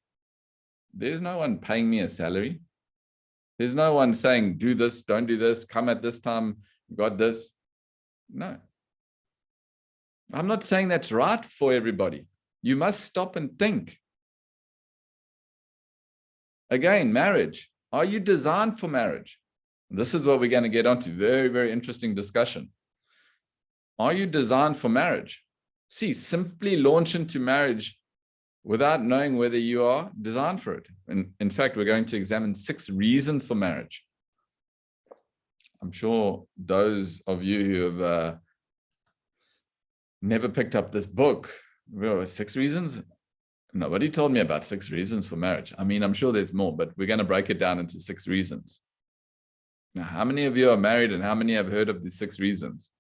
There's no one paying me a salary. There's no one saying, do this, don't do this, come at this time, got this. No. I'm not saying that's right for everybody. You must stop and think. Again, marriage. Are you designed for marriage? This is what we're going to get onto. Very, very interesting discussion. Are you designed for marriage? See, simply launch into marriage without knowing whether you are designed for it. And in fact, we're going to examine 6 reasons for marriage. I'm sure those of you who have never picked up this book, 6 reasons? Nobody told me about 6 reasons for marriage. I mean, I'm sure there's more, but we're going to break it down into 6 reasons. Now, how many of you are married and how many have heard of these 6 reasons?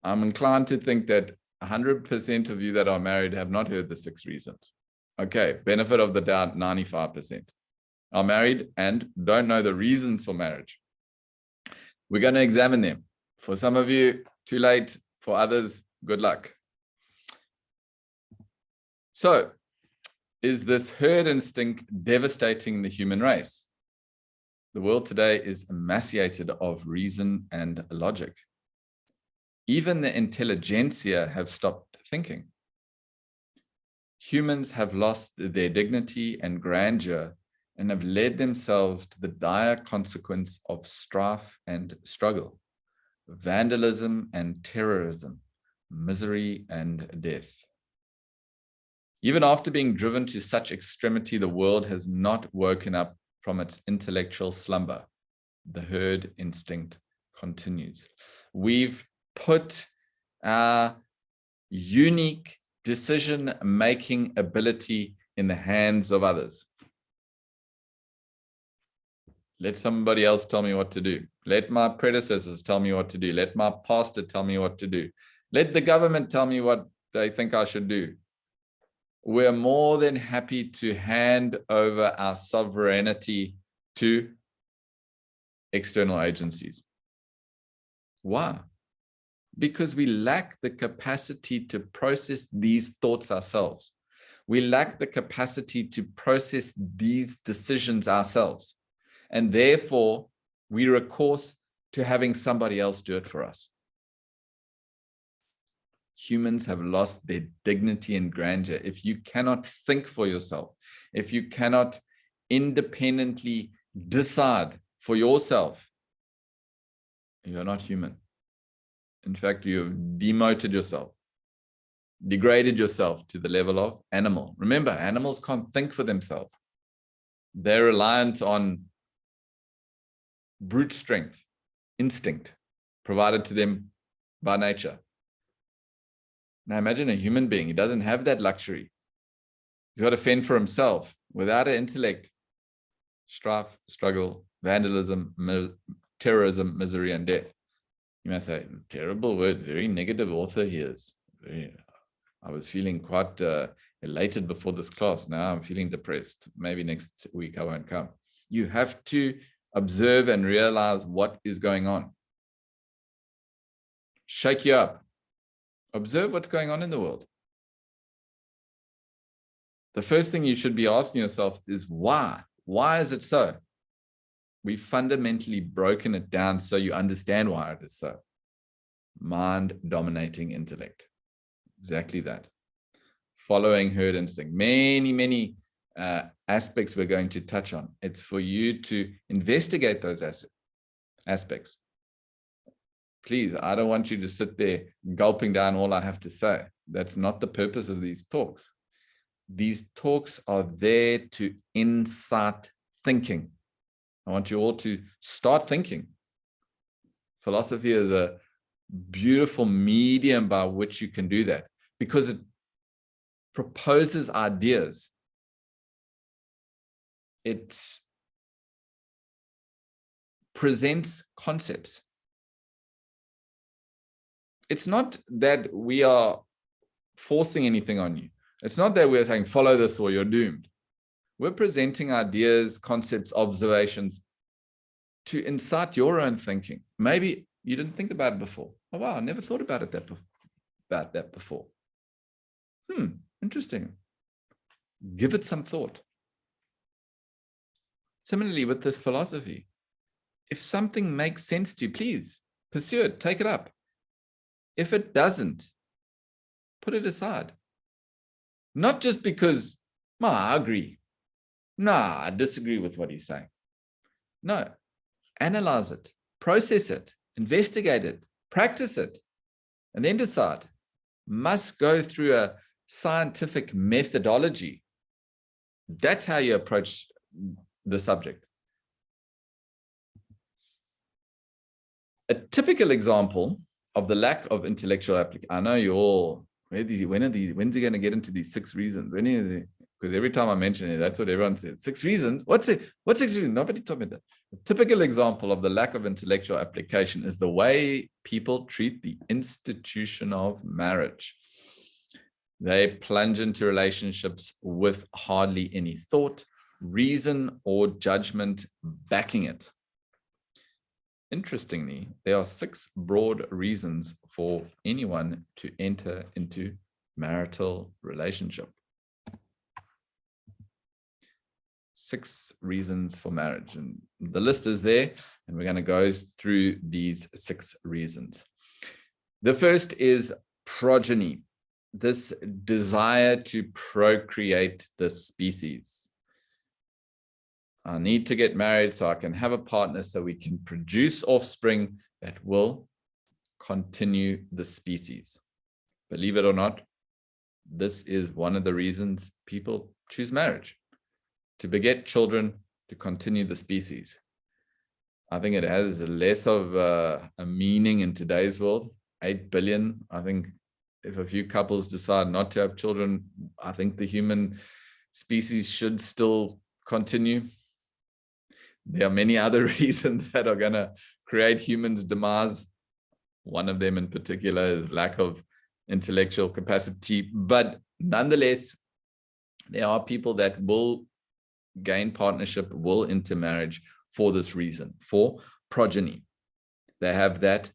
I'm inclined to think that 100% of you that are married have not heard the 6 reasons. Okay, benefit of the doubt, 95%. Are married and don't know the reasons for marriage. We're going to examine them. For some of you, too late. For others, good luck. So, is this herd instinct devastating the human race? The world today is emaciated of reason and logic. Even the intelligentsia have stopped thinking. Humans have lost their dignity and grandeur and have led themselves to the dire consequence of strife and struggle, vandalism and terrorism, misery and death. Even after being driven to such extremity, the world has not woken up from its intellectual slumber. The herd instinct continues. We've put our unique decision-making ability in the hands of others. Let somebody else tell me what to do. Let my predecessors tell me what to do. Let my pastor tell me what to do. Let the government tell me what they think I should do. We're more than happy to hand over our sovereignty to external agencies. Why? Because we lack the capacity to process these thoughts ourselves. We lack the capacity to process these decisions ourselves. And therefore, we recourse to having somebody else do it for us. Humans have lost their dignity and grandeur. If you cannot think for yourself, if you cannot independently decide for yourself, you're not human. In fact, you've demoted yourself, degraded yourself to the level of animal. Remember, animals can't think for themselves. They're reliant on brute strength, instinct, provided to them by nature. Now imagine a human being. He doesn't have that luxury. He's got to fend for himself without an intellect. Strife, struggle, vandalism, terrorism, misery, and death. You might say, terrible word, very negative author he is. I was feeling quite elated before this class. Now I'm feeling depressed. Maybe next week I won't come. You have to observe and realize what is going on. Shake you up. Observe what's going on in the world. The first thing you should be asking yourself is why? Why is it so? We've fundamentally broken it down so you understand why it is so. Mind dominating intellect. Exactly that. Following herd instinct. Many aspects we're going to touch on. It's for you to investigate those aspects. Please, I don't want you to sit there gulping down all I have to say. That's not the purpose of these talks. These talks are there to incite thinking. I want you all to start thinking. Philosophy is a beautiful medium by which you can do that because it proposes ideas. It presents concepts. It's not that we are forcing anything on you. It's not that we're saying, follow this or you're doomed. We're presenting ideas, concepts, observations to incite your own thinking. Maybe you didn't think about it before. Oh, wow, I never thought about that before. Interesting. Give it some thought. Similarly with this philosophy, if something makes sense to you, please pursue it, take it up. If it doesn't, put it aside. Not just because, I agree. I disagree with what he's saying. No, analyze it, process it, investigate it, practice it, and then decide. Must go through a scientific methodology. That's how you approach the subject. A typical example of the lack of intellectual application. I know you all, when's he going to get into these 6 reasons? Because every time I mention it, that's what everyone says. 6 reasons? What's 6 reasons? Nobody told me that. A typical example of the lack of intellectual application is the way people treat the institution of marriage. They plunge into relationships with hardly any thought, reason, or judgment backing it. Interestingly, there are 6 broad reasons for anyone to enter into marital relationship. 6 reasons for marriage, and the list is there, and we're going to go through these 6 reasons. The first is progeny, this desire to procreate the species. I need to get married so I can have a partner so we can produce offspring that will continue the species. Believe it or not, this is one of the reasons people choose marriage, to beget children, to continue the species. I think it has less of a meaning in today's world. 8 billion, I think if a few couples decide not to have children, I think the human species should still continue. There are many other reasons that are going to create humans' demise. One of them in particular is lack of intellectual capacity. But nonetheless, there are people that will gain partnership, will enter marriage for this reason, for progeny. They have that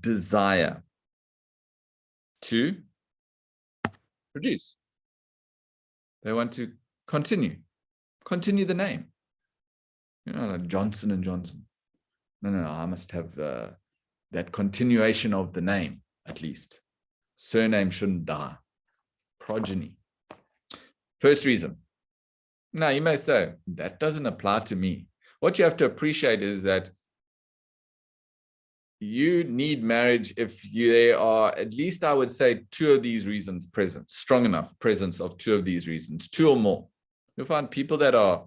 desire to produce. They want to continue the name. You know, like Johnson and Johnson. No, I must have that continuation of the name, at least. Surname shouldn't die. Progeny. First reason. Now, you may say, that doesn't apply to me. What you have to appreciate is that you need marriage if there are, at least I would say, 2 of these reasons present, strong enough presence of 2 of these reasons, 2 or more. You'll find people that are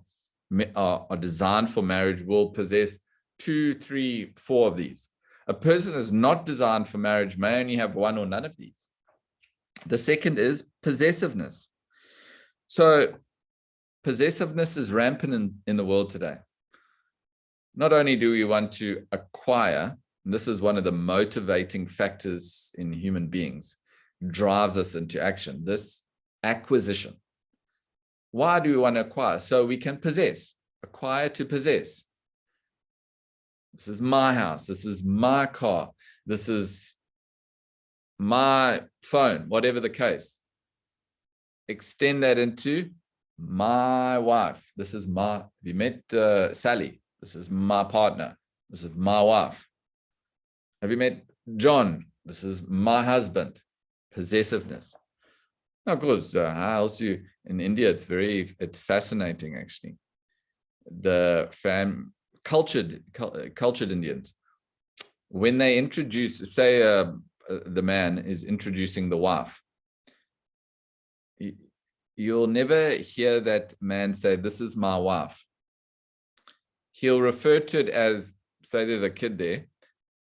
designed for marriage will possess 2, 3, 4 of these. A person is not designed for marriage may only have 1 or none of these. The second is possessiveness. So possessiveness is rampant in the world today. Not only do we want to acquire, and this is one of the motivating factors in human beings, drives us into action, this acquisition. Why do we want to acquire? So we can possess, acquire to possess. This is my house. This is my car. This is my phone, whatever the case. Extend that into my wife. This is my, have you met Sally? This is my partner. This is my wife. Have you met John? This is my husband. Possessiveness. Now, of course, how else in India, it's fascinating, actually. The cultured Indians, when they introduce, say the man is introducing the wife, you'll never hear that man say, this is my wife. He'll refer to it as, say there's a kid there,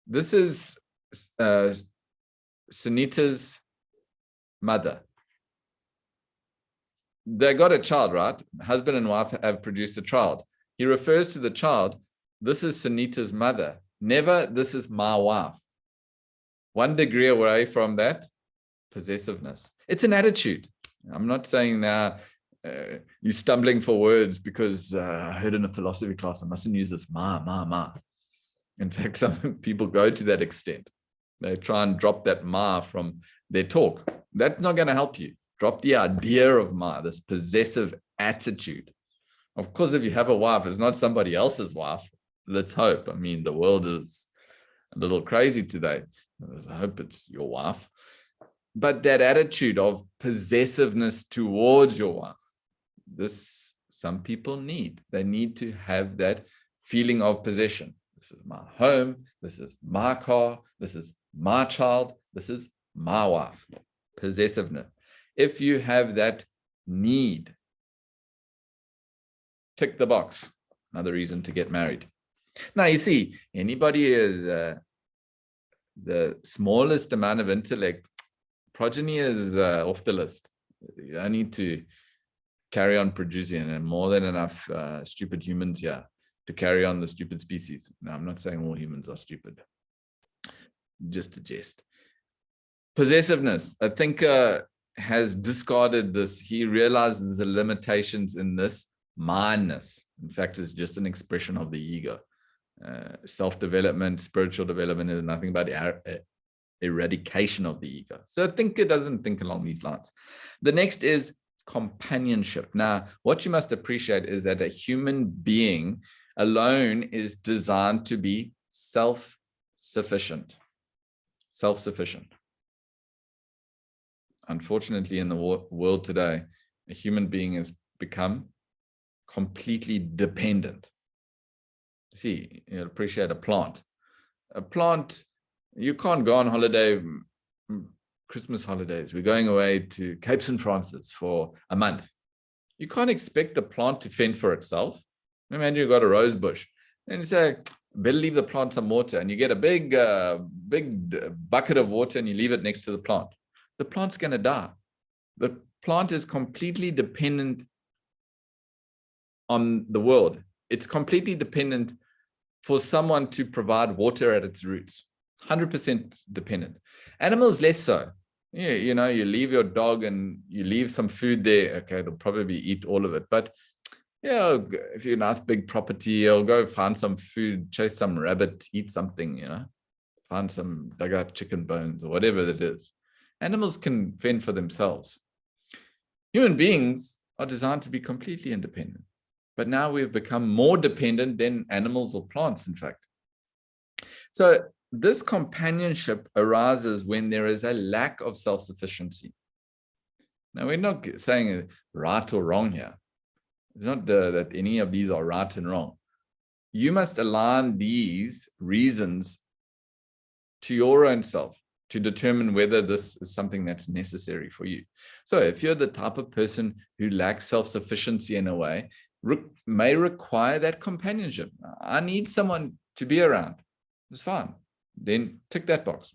this is Sunita's mother. They got a child, right? Husband and wife have produced a child. He refers to the child, this is Sunita's mother. Never, this is my wife. 1 degree away from that, possessiveness. It's an attitude. I'm not saying now you're stumbling for words because I heard in a philosophy class, I mustn't use this ma. In fact, some people go to that extent. They try and drop that ma from their talk. That's not going to help you. Drop the idea of ma, this possessive attitude. Of course, if you have a wife, it's not somebody else's wife. Let's hope. I mean, the world is a little crazy today. I hope it's your wife. But that attitude of possessiveness towards your wife, this some people need. They need to have that feeling of possession. This is my home. This is my car. This is my child. This is my wife. Possessiveness. If you have that need, tick the box. Another reason to get married. Now, you see, anybody is the smallest amount of intellect, progeny is off the list. You don't need to carry on producing, and more than enough stupid humans here to carry on the stupid species. Now, I'm not saying all humans are stupid. Just a jest. Possessiveness. I think has discarded this. He realizes the limitations in this mindness. In fact, it's just an expression of the ego. Self-development, spiritual development is nothing but eradication of the ego. So a thinker doesn't think along these lines. The next is companionship. Now, what you must appreciate is that a human being alone is designed to be self-sufficient. Self-sufficient. Unfortunately, in the world today, a human being has become completely dependent. See, you appreciate a plant. A plant, you can't go on holiday, Christmas holidays. We're going away to Cape St. Francis for a month. You can't expect the plant to fend for itself. Imagine you've got a rose bush and you say, better leave the plant some water, and you get a big bucket of water and you leave it next to the plant. The plant's going to die. The plant is completely dependent on the world. It's completely dependent for someone to provide water at its roots. 100% dependent. Animals less so. Yeah, you know, you leave your dog and you leave some food there. Okay, it'll probably eat all of it. But yeah, if you're a nice big property, you'll go find some food, chase some rabbit, eat something, you know, find some dug out chicken bones or whatever it is. Animals can fend for themselves. Human beings are designed to be completely independent. But now we've become more dependent than animals or plants, in fact. So this companionship arises when there is a lack of self-sufficiency. Now, we're not saying right or wrong here. It's not that any of these are right and wrong. You must align these reasons to your own self to determine whether this is something that's necessary for you. So if you're the type of person who lacks self-sufficiency in a way, may require that companionship. I need someone to be around. It's fine. Then tick that box.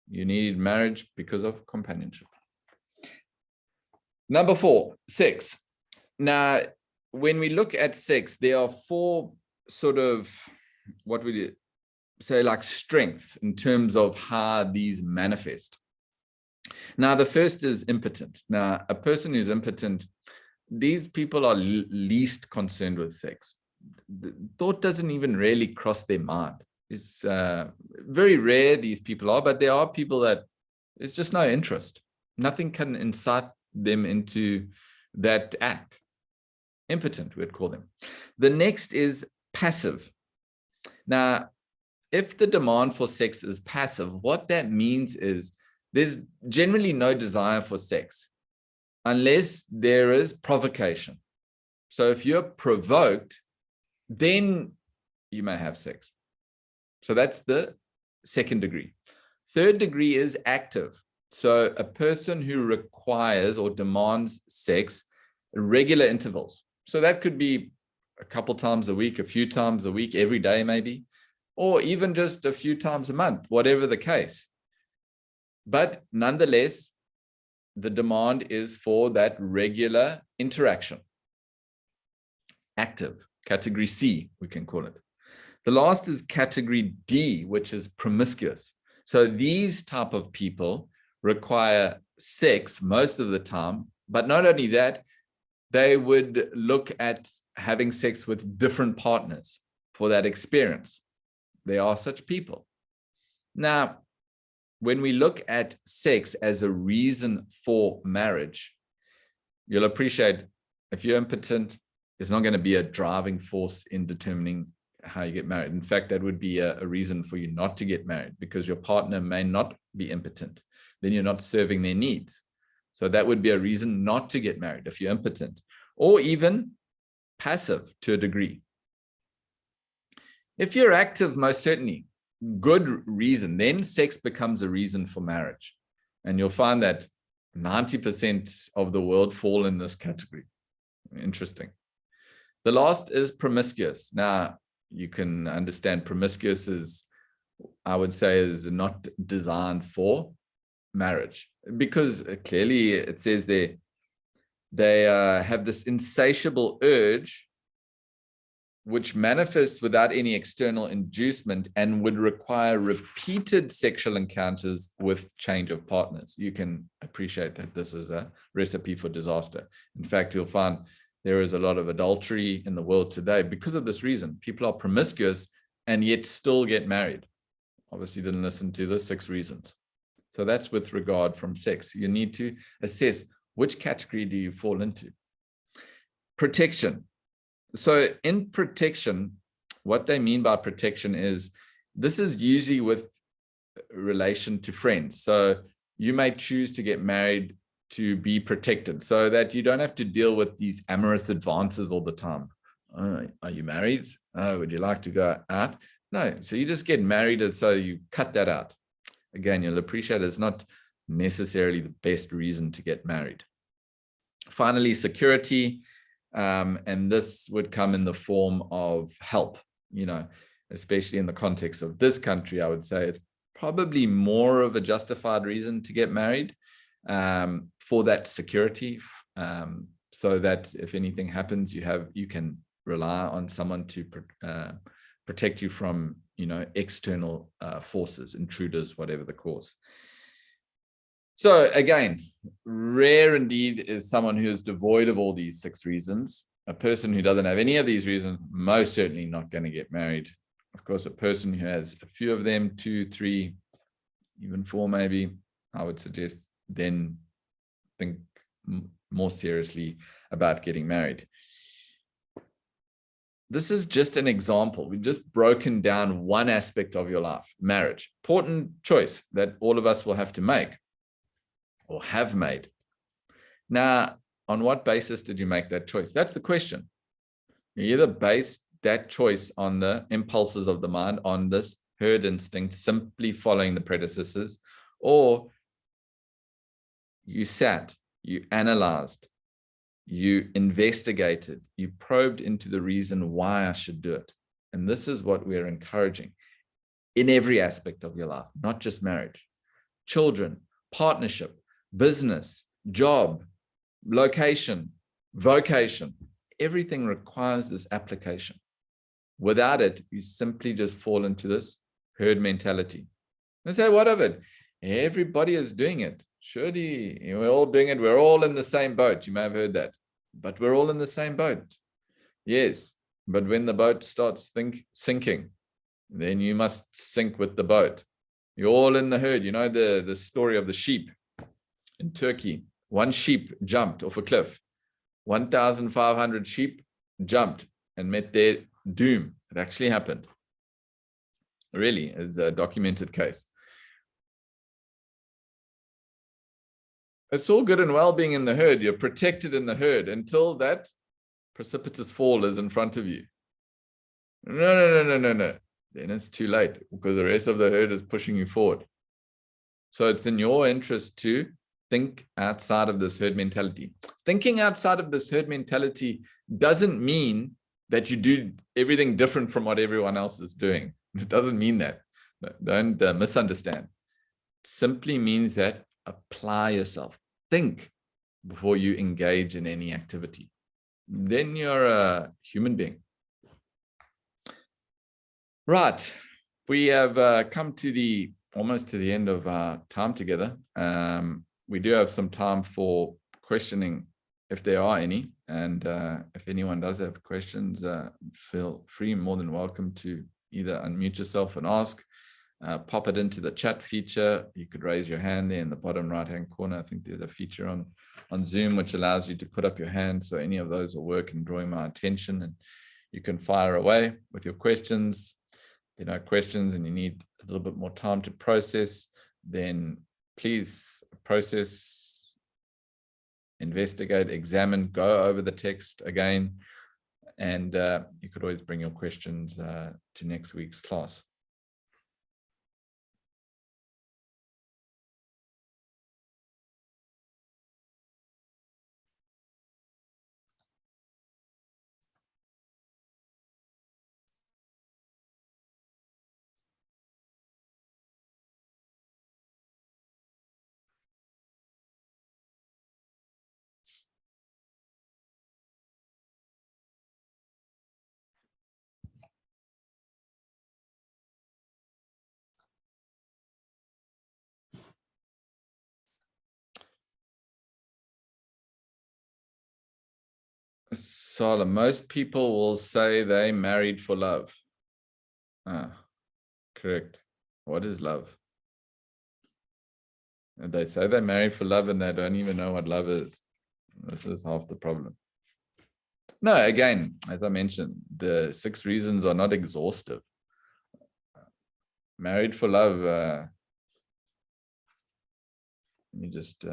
You need marriage because of companionship. Number 4, sex. Now, when we look at sex, there are 4 sort of, what would you say, like strengths in terms of how these manifest. Now, the first is impotent. Now, a person who's impotent, these people are least concerned with sex. The thought doesn't even really cross their mind. It's very rare these people are, but there are people that there's just no interest. Nothing can incite them into that act. Impotent, we'd call them. The next is passive. Now, if the demand for sex is passive, what that means is there's generally no desire for sex unless there is provocation. So if you're provoked, then you may have sex. So that's the second degree. Third degree is active. So a person who requires or demands sex at regular intervals. So that could be a couple times a week, a few times a week, every day maybe, or even just a few times a month, whatever the case. But nonetheless, the demand is for that regular interaction. Active, category C, we can call it. The last is category D, which is promiscuous. So these type of people require sex most of the time, but not only that, they would look at having sex with different partners for that experience. There are such people. Now, when we look at sex as a reason for marriage, you'll appreciate if you're impotent, there's not going to be a driving force in determining how you get married. In fact, that would be a reason for you not to get married because your partner may not be impotent. Then you're not serving their needs. So that would be a reason not to get married if you're impotent, or even passive to a degree. If you're active, most certainly, good reason, then sex becomes a reason for marriage. And you'll find that 90% of the world fall in this category. Interesting. The last is promiscuous. Now, you can understand promiscuous is, I would say, is not designed for marriage, because clearly it says they have this insatiable urge which manifests without any external inducement and would require repeated sexual encounters with change of partners. You can appreciate that this is a recipe for disaster. In fact, you'll find there is a lot of adultery in the world today because of this reason. People are promiscuous and yet still get married. Obviously didn't listen to the 6 reasons. So that's with regard from sex. You need to assess which category do you fall into. Protection. So in protection, what they mean by protection is this is usually with relation to friends. So you may choose to get married to be protected so that you don't have to deal with these amorous advances all the time. Are you married? Would you like to go out? No. So you just get married and so you cut that out. Again, you'll appreciate it's not necessarily the best reason to get married. Finally, security. And this would come in the form of help, especially in the context of this country. I would say it's probably more of a justified reason to get married for that security, so that if anything happens, you can rely on someone to protect you from external forces, intruders, whatever the cause. So again, rare indeed is someone who is devoid of all these 6 reasons. A person who doesn't have any of these reasons, most certainly not going to get married. Of course, a person who has a few of them, 2, 3, even 4 maybe, I would suggest then think more seriously about getting married. This is just an example. We've just broken down one aspect of your life, marriage. Important choice that all of us will have to make. Or have made. Now, on what basis did you make that choice? That's the question. You either base that choice on the impulses of the mind, on this herd instinct, simply following the predecessors, or you sat, you analyzed, you investigated, you probed into the reason why I should do it. And this is what we're encouraging in every aspect of your life, not just marriage, children, partnership, business, job, location, vocation. Everything requires this application. Without it, you simply just fall into this herd mentality. And say, what of it? Everybody is doing it. Surely we're all doing it. We're all in the same boat. You may have heard that. But we're all in the same boat. Yes. But when the boat starts sinking, then you must sink with the boat. You're all in the herd. You know the story of the sheep. In Turkey, one sheep jumped off a cliff. 1,500 sheep jumped and met their doom. It actually happened. Really, it's a documented case. It's all good and well being in the herd. You're protected in the herd until that precipitous fall is in front of you. No. Then it's too late because the rest of the herd is pushing you forward. So it's in your interest to think outside of this herd mentality. Thinking outside of this herd mentality doesn't mean that you do everything different from what everyone else is doing. It doesn't mean that. Don't misunderstand. It simply means that apply yourself. Think before you engage in any activity. Then you're a human being. Right. We have come to almost to the end of our time together. We do have some time for questioning if there are any. And if anyone does have questions, feel free, more than welcome to either unmute yourself and ask, pop it into the chat feature. You could raise your hand there in the bottom right-hand corner. I think there's a feature on Zoom which allows you to put up your hand. So any of those will work in drawing my attention, and you can fire away with your questions. If there are no questions and you need a little bit more time to process, then please process, investigate, examine, go over the text again, and you could always bring your questions to next week's class. Sala, most people will say they married for love. Correct. What is love? And they say they married for love and they don't even know what love is. This is half the problem. No, again, as I mentioned, the 6 reasons are not exhaustive. Married for love. Let me just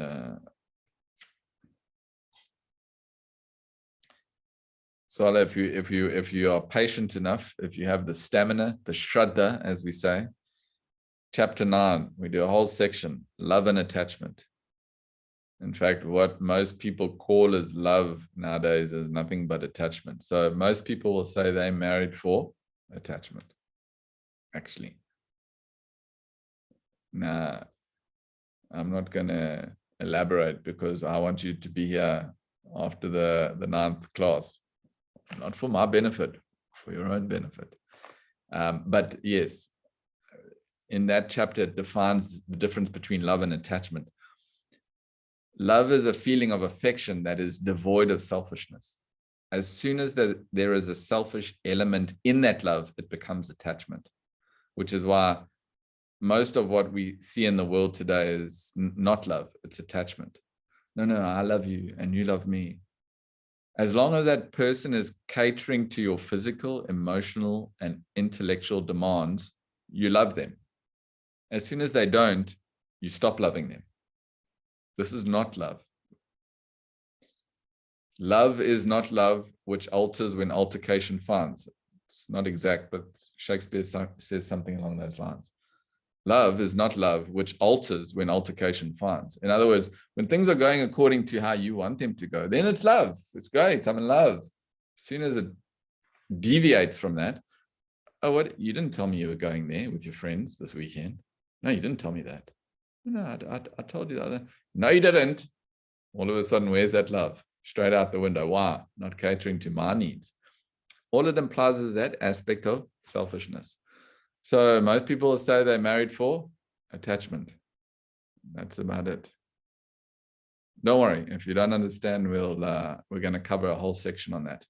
Sala, if you are patient enough, if you have the stamina, the shraddha, as we say, chapter 9, we do a whole section, love and attachment. In fact, what most people call as love nowadays is nothing but attachment. So most people will say they married for attachment, actually. Now, I'm not going to elaborate because I want you to be here after the 9th class. Not for my benefit, for your own benefit. But yes, in that chapter, it defines the difference between love and attachment. Love is a feeling of affection that is devoid of selfishness. As soon as there is a selfish element in that love, it becomes attachment, which is why most of what we see in the world today is not love, it's attachment. No, I love you and you love me. As long as that person is catering to your physical, emotional, and intellectual demands, you love them. As soon as they don't, you stop loving them. This is not love. Love is not love, which alters when altercation finds. It's not exact, but Shakespeare says something along those lines. Love is not love, which alters when altercation finds. In other words, when things are going according to how you want them to go, then it's love. It's great. I'm in love. As soon as it deviates from that, oh, what? You didn't tell me you were going there with your friends this weekend. No, you didn't tell me that. No, I told you the other. No, you didn't. All of a sudden, where's that love? Straight out the window. Why? Not catering to my needs. All it implies is that aspect of selfishness. So most people say they're married for attachment. That's about it. Don't worry. If you don't understand, we're going to cover a whole section on that.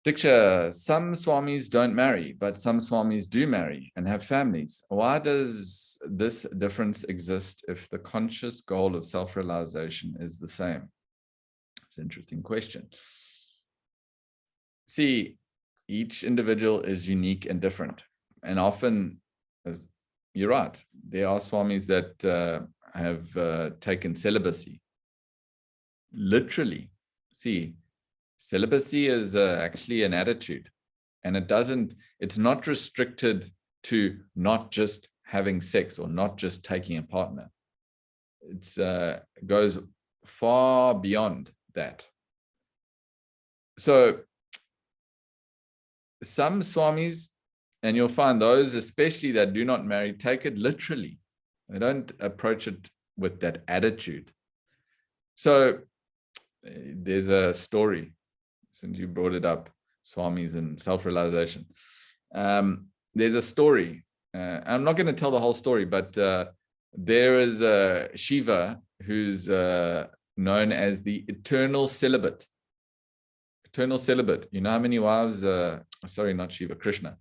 Diksha, some swamis don't marry, but some swamis do marry and have families. Why does this difference exist if the conscious goal of self-realization is the same? It's an interesting question. See, each individual is unique and different. And often, as you're right, there are swamis that have taken celibacy. Literally. See, celibacy is actually an attitude, and it's not restricted to not just having sex or not just taking a partner. It goes far beyond that. So some swamis, and you'll find those especially that do not marry, take it literally. They don't approach it with that attitude. So there's a story, since you brought it up, swamis and self-realization. There's a story. I'm not going to tell the whole story, but there is a Shiva who's known as the eternal celibate. Eternal celibate. You know how many wives? Sorry, not Shiva, Krishna.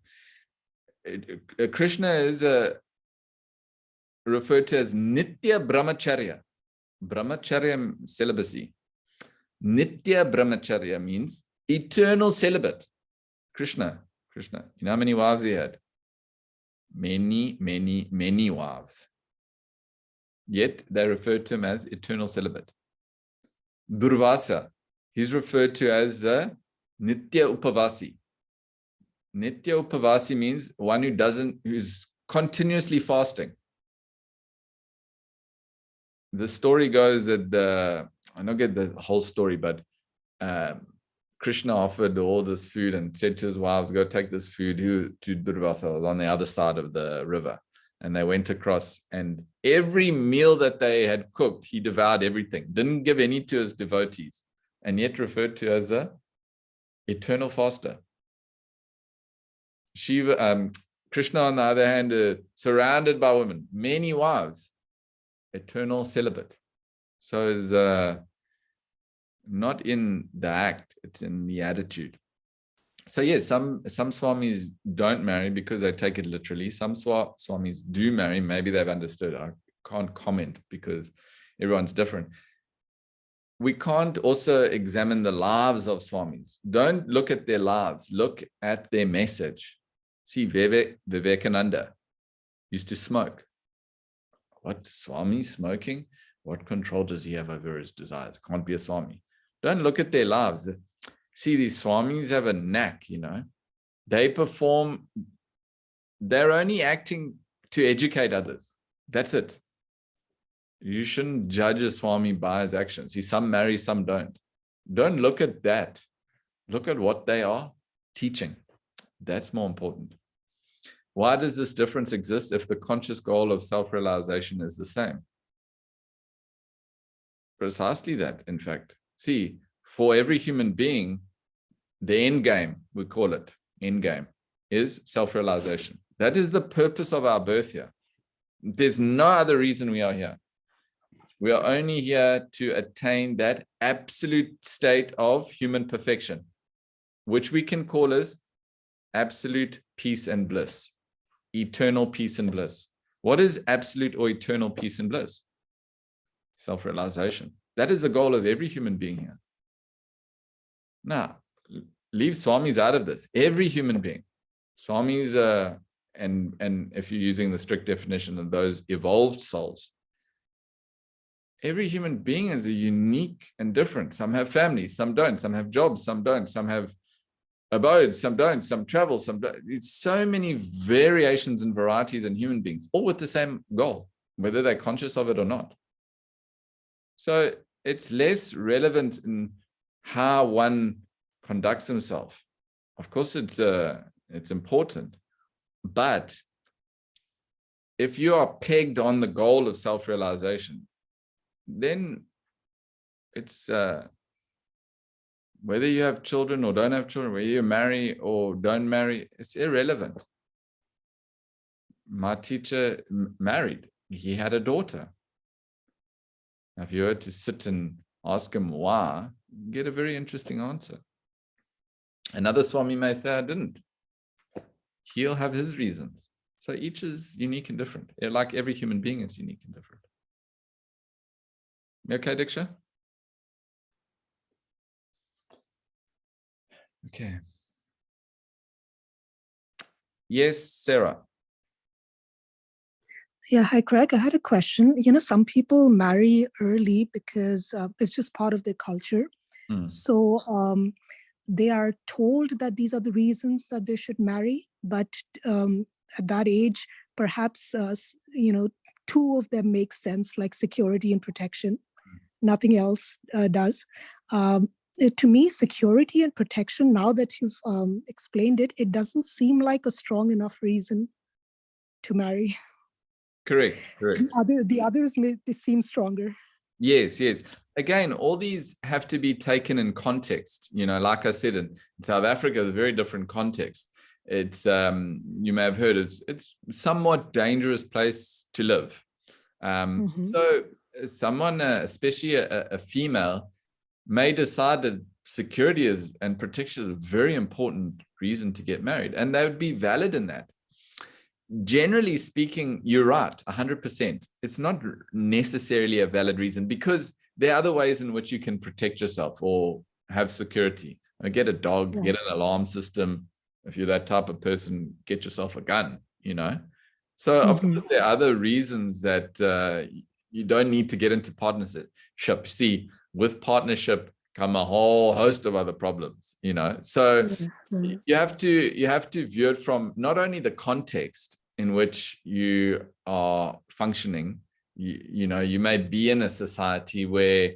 Krishna is referred to as Nitya Brahmacharya. Brahmacharya, celibacy. Nitya Brahmacharya means eternal celibate. Krishna. You know how many wives he had? Many wives. Yet they referred to him as eternal celibate. Durvasa, he's referred to as the Nitya Upavasi. Nitya Upavasi means one who's continuously fasting. The story goes that I don't get the whole story, but Krishna offered all this food and said to his wives, go take this food to Durvasa on the other side of the river. And they went across, and every meal that they had cooked, he devoured everything, didn't give any to his devotees, and yet referred to as a eternal faster. Krishna, on the other hand, surrounded by women, many wives, eternal celibate. So is not in the act, it's in the attitude. So yes, some swamis don't marry because they take it literally. Some swamis do marry. Maybe they've understood. I can't comment because everyone's different. We can't also examine the lives of swamis. Don't look at their lives. Look at their message. See, Vivekananda used to smoke. What, Swami smoking? What control does he have over his desires? Can't be a Swami. Don't look at their lives. See, these Swamis have a knack, They perform, they're only acting to educate others. That's it. You shouldn't judge a Swami by his actions. See, some marry, some don't. Don't look at that. Look at what they are teaching. That's more important. Why does this difference exist if the conscious goal of self-realization is the same? Precisely that, in fact. See, for every human being, the end game, we call it, end game, is self-realization. That is the purpose of our birth here. There's no other reason we are here. We are only here to attain that absolute state of human perfection, which we can call as absolute peace and bliss, eternal peace and bliss. What is absolute or eternal peace and bliss? Self-realization. That is the goal of every human being here. Now, leave Swamis out of this. Every human being. Swamis, and if you're using the strict definition of those evolved souls, every human being is a unique and different. Some have families, some don't. Some have jobs, some don't. Some have abodes, some don't. Some travel, some don't. It's so many variations and varieties in human beings, all with the same goal, whether they're conscious of it or not. So it's less relevant in how one conducts himself. Of course, it's important, but if you are pegged on the goal of self-realization, then it's whether you have children or don't have children, whether you marry or don't marry, it's irrelevant. My teacher married. He had a daughter. Now, if you were to sit and ask him why, you get a very interesting answer. Another Swami may say, I didn't. He'll have his reasons. So each is unique and different. Like every human being is unique and different. Okay, Diksha? Okay. Yes, Sarah. Yeah, hi, Craig. I had a question. Some people marry early because it's just part of their culture. So they are told that these are the reasons that they should marry. But at that age, perhaps, two of them make sense, like security and protection. Nothing else does. To me, security and protection, now that you've explained it, it doesn't seem like a strong enough reason to marry. Correct. The others may seem stronger. Yes. Again, all these have to be taken in context. Like I said, in South Africa, it's a very different context. It's you may have heard it's somewhat dangerous place to live. So someone, especially a female, may decide that security and protection is a very important reason to get married, and they would be valid in that. Generally speaking, you're right, 100%. It's not necessarily a valid reason, because there are other ways in which you can protect yourself or have security. Get a dog, get an alarm system. If you're that type of person, get yourself a gun, So of course, there are other reasons that you don't need to get into partnership. See, with partnership come a whole host of other problems, So you have to view it from not only the context in which you are functioning. You may be in a society where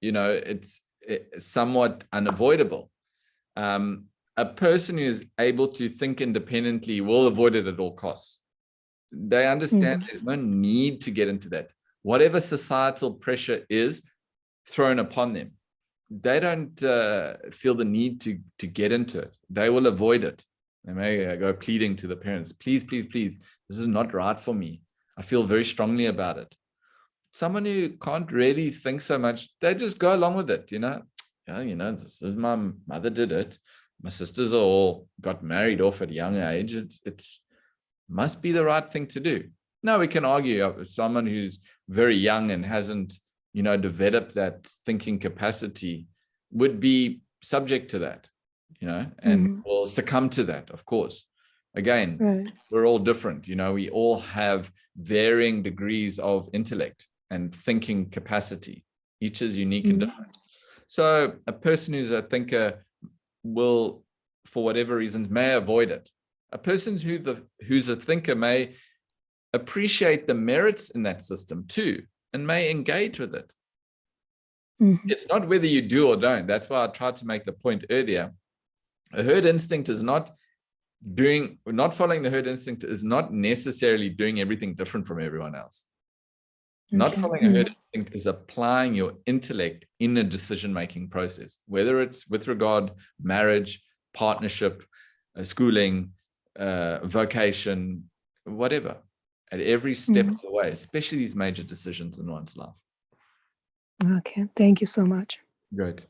it's somewhat unavoidable. A person who is able to think independently will avoid it at all costs. They understand there's no need to get into that. Whatever societal pressure is thrown upon them, they don't feel the need to get into it. They will avoid it. They may go pleading to the parents, please, this is not right for me. I feel very strongly about it. someone who can't really think so much, they just go along with it, Yeah, this is my mother did it. My sisters all got married off at a young age. It must be the right thing to do. Now we can argue someone who's very young and hasn't, developed that thinking capacity would be subject to that, and will succumb to that, of course. Again, Right. we're all different. We all have varying degrees of intellect and thinking capacity. Each is unique and different. So a person who's a thinker will, for whatever reasons, may avoid it. A person who's a thinker may appreciate the merits in that system too, and may engage with it. It's not whether you do or don't. That's why I tried to make the point earlier. A herd instinct is not following the herd instinct is not necessarily doing everything different from everyone else. Not following a herd instinct is applying your intellect in a decision-making process, whether it's with regard marriage, partnership, schooling, vocation, whatever, at every step of the way, especially these major decisions in one's life. Okay, thank you so much. Great.